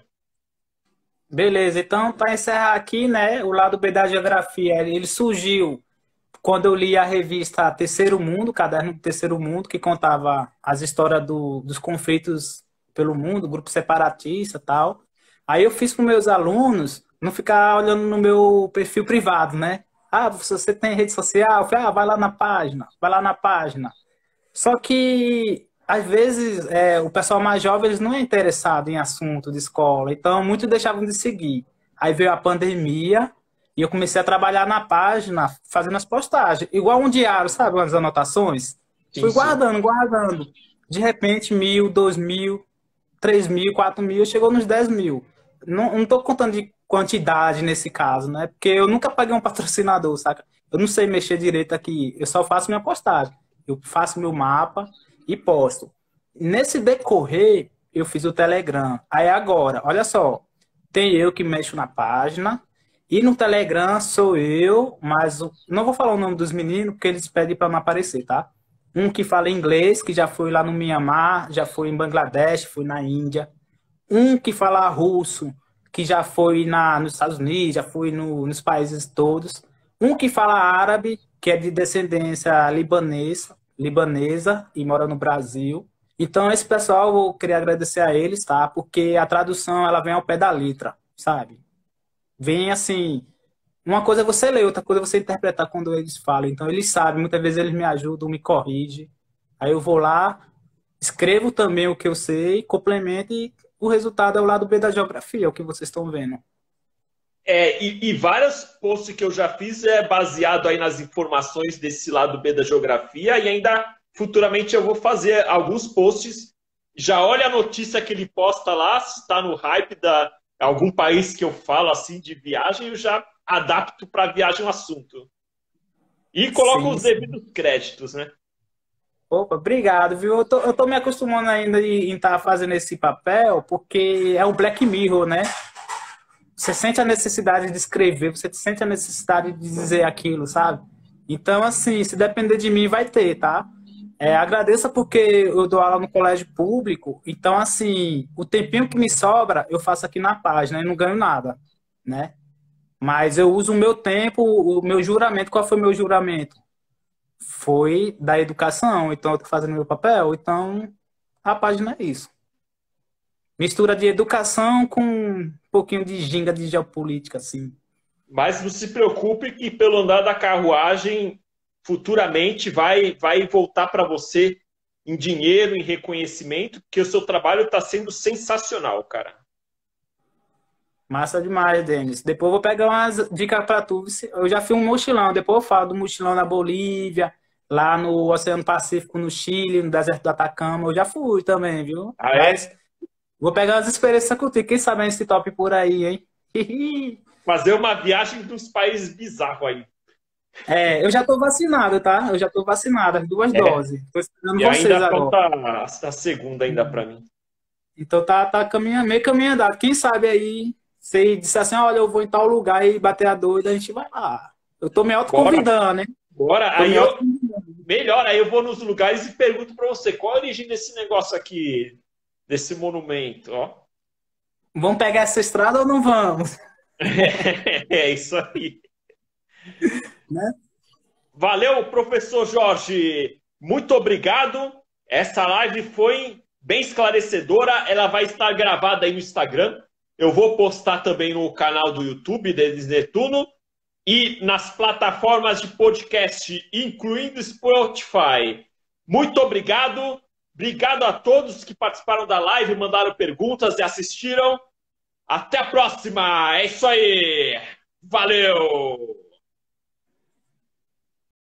Beleza, então para encerrar aqui, né, o lado B da geografia, ele surgiu quando eu li a revista Terceiro Mundo, Caderno do Terceiro Mundo, que contava as histórias dos conflitos pelo mundo, grupo separatista e tal. Aí eu fiz para os meus alunos não ficar olhando no meu perfil privado, né? Ah, se você tem rede social, eu falei, ah, vai lá na página, vai lá na página. Só que, às vezes, o pessoal mais jovem eles não é interessado em assunto de escola, então muitos deixavam de seguir. Aí veio a pandemia e eu comecei a trabalhar na página, fazendo as postagens, igual um diário, sabe, umas anotações. Sim, Fui sim. guardando, guardando. De repente, 1.000, 2.000, 3.000, 4.000, chegou nos 10.000. Não estou contando de quantidade nesse caso, né? Porque eu nunca paguei um patrocinador, saca? Eu não sei mexer direito aqui, eu só faço minha postagem. Eu faço meu mapa e posto. Nesse decorrer, eu fiz o Telegram. Aí agora, olha só, tem eu que mexo na página, e no Telegram sou eu, mas não vou falar o nome dos meninos, porque eles pedem para não aparecer, tá? Um que fala inglês, que já foi lá no Mianmar, já foi em Bangladesh, foi na Índia. Um que fala russo, que já foi nos Estados Unidos, já foi nos países todos. Um que fala árabe, que é de descendência libanesa e mora no Brasil. Então, esse pessoal, eu queria agradecer a eles, tá? Porque a tradução, ela vem ao pé da letra, sabe? Vem assim, uma coisa é você ler, outra coisa é você interpretar quando eles falam. Então, eles sabem, muitas vezes eles me ajudam, me corrigem. Aí eu vou lá, escrevo também o que eu sei, complemento e o resultado é o lado B da geografia, é o que vocês estão vendo. E vários posts que eu já fiz é baseado aí nas informações desse lado B da geografia, e ainda futuramente eu vou fazer alguns posts. Já olha a notícia que ele posta lá, se está no hype da algum país que eu falo assim de viagem, eu já adapto para a viagem o assunto. E coloco Sim, os sim. devidos créditos, né? Opa, obrigado, viu? Eu tô me acostumando ainda em estar fazendo esse papel, porque é um Black Mirror, né? Você sente a necessidade de escrever, você sente a necessidade de dizer aquilo, sabe? Então, assim, se depender de mim, vai ter, tá? Agradeça porque eu dou aula no colégio público, então, assim, o tempinho que me sobra, eu faço aqui na página e não ganho nada, né? Mas eu uso o meu tempo, o meu juramento. Qual foi o meu juramento? Foi da educação, então eu tô fazendo meu papel, então a página é isso. Mistura de educação com um pouquinho de ginga de geopolítica, assim. Mas não se preocupe que pelo andar da carruagem, futuramente vai voltar para você em dinheiro, em reconhecimento, porque o seu trabalho está sendo sensacional, cara. Massa demais, Denis. Depois eu vou pegar umas dicas para tu. Eu já fiz um mochilão, depois eu falo do mochilão na Bolívia, lá no Oceano Pacífico, no Chile, no deserto do Atacama. Eu já fui também, viu? Ah, Mas é? vou pegar as experiências contigo. Quem sabe esse top por aí, hein? Fazer uma viagem para uns países bizarros aí. Eu já tô vacinado, tá? Eu já tô vacinado, as duas É. doses. Tô esperando E vocês ainda agora. falta a segunda ainda para mim. Então tá caminho, meio caminho andado. Quem sabe aí, você disser assim, olha, eu vou em tal lugar e bater a doida, a gente vai lá. Eu tô me Bora, autoconvidando, né? bora. Tô Aí me eu autoconvidando. melhor, aí eu vou nos lugares e pergunto para você qual a origem desse negócio aqui, desse monumento, ó. Vamos pegar essa estrada ou não vamos? É isso aí. Né? Valeu, professor Jorge. Muito obrigado. Essa live foi bem esclarecedora. Ela vai estar gravada aí no Instagram. Eu vou postar também no canal do YouTube, Denis Netuno, e nas plataformas de podcast, incluindo Spotify. Muito obrigado. Obrigado a todos que participaram da live, mandaram perguntas e assistiram. Até a próxima. É isso aí. Valeu!